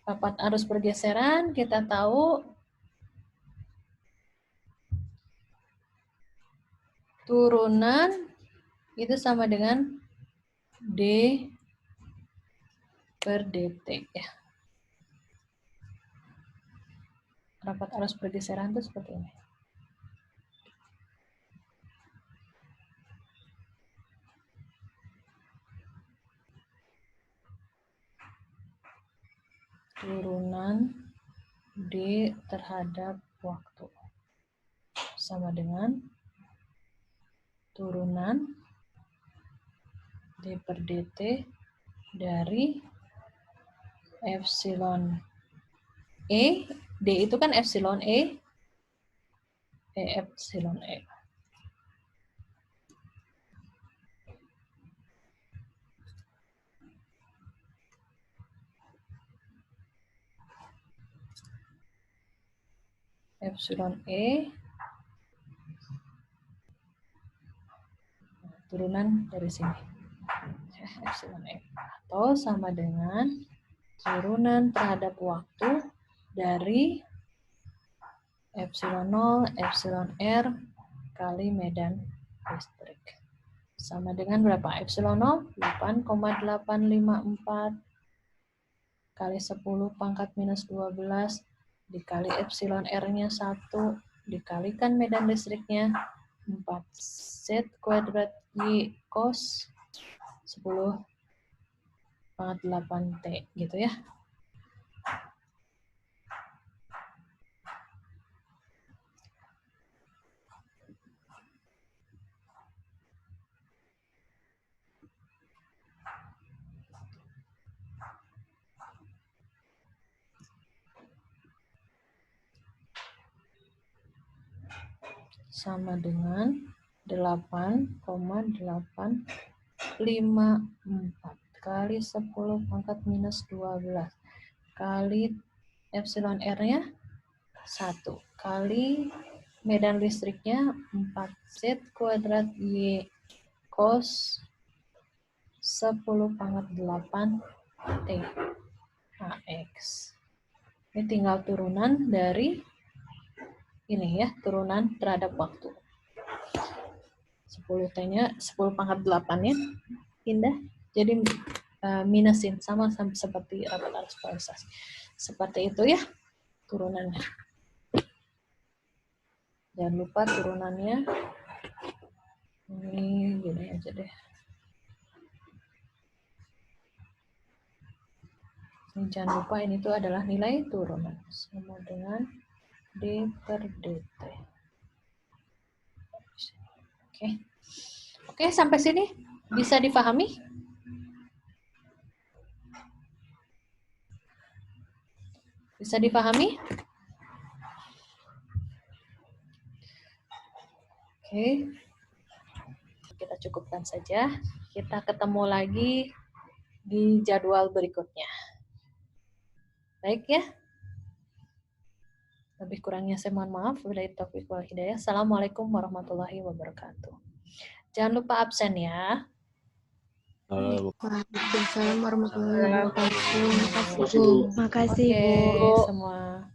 Rapat arus pergeseran kita tahu turunan itu sama dengan D per dt ya. Rapat arus pergeseran itu seperti ini. Turunan D terhadap waktu sama dengan turunan D per dt dari epsilon E. D itu kan epsilon E. Epsilon E. epsilon E turunan dari sini. Epsilon E atau sama dengan turunan terhadap waktu dari epsilon 0, epsilon R kali medan listrik. Sama dengan berapa? Epsilon 0, 8,854 kali 10 pangkat minus 12 dikali epsilon R-nya 1 dikalikan medan listriknya 4Z kuadrat Y cos 10 pangkat 8T gitu ya. Sama dengan 8,854 kali 10 pangkat minus 12 kali epsilon R-nya 1 kali medan listriknya 4Z kuadrat Y cos 10 pangkat 8 T AX. Ini tinggal turunan dari ini ya, turunan terhadap waktu. 10T-nya, 10 pangkat 8-nya pindah. Jadi minusin sama seperti rapat arus polarisasi. Seperti itu ya turunannya. Jangan lupa turunannya. Ini gini aja deh. Ini jangan lupa ini tuh adalah nilai turunan. Sama dengan D per DT. Oke, sampai sini bisa dipahami? Bisa dipahami? Oke. Kita cukupkan saja. Kita ketemu lagi di jadwal berikutnya. Baik ya. Lebih kurangnya saya mohon maaf. Wabillahi taufiq wal hidayah. Assalamualaikum warahmatullahi wabarakatuh. Jangan lupa absen ya. Waalaikumsalam warahmatullahi wabarakatuh. Terima kasih, Bu. Makasih, Bu. Oke, semua.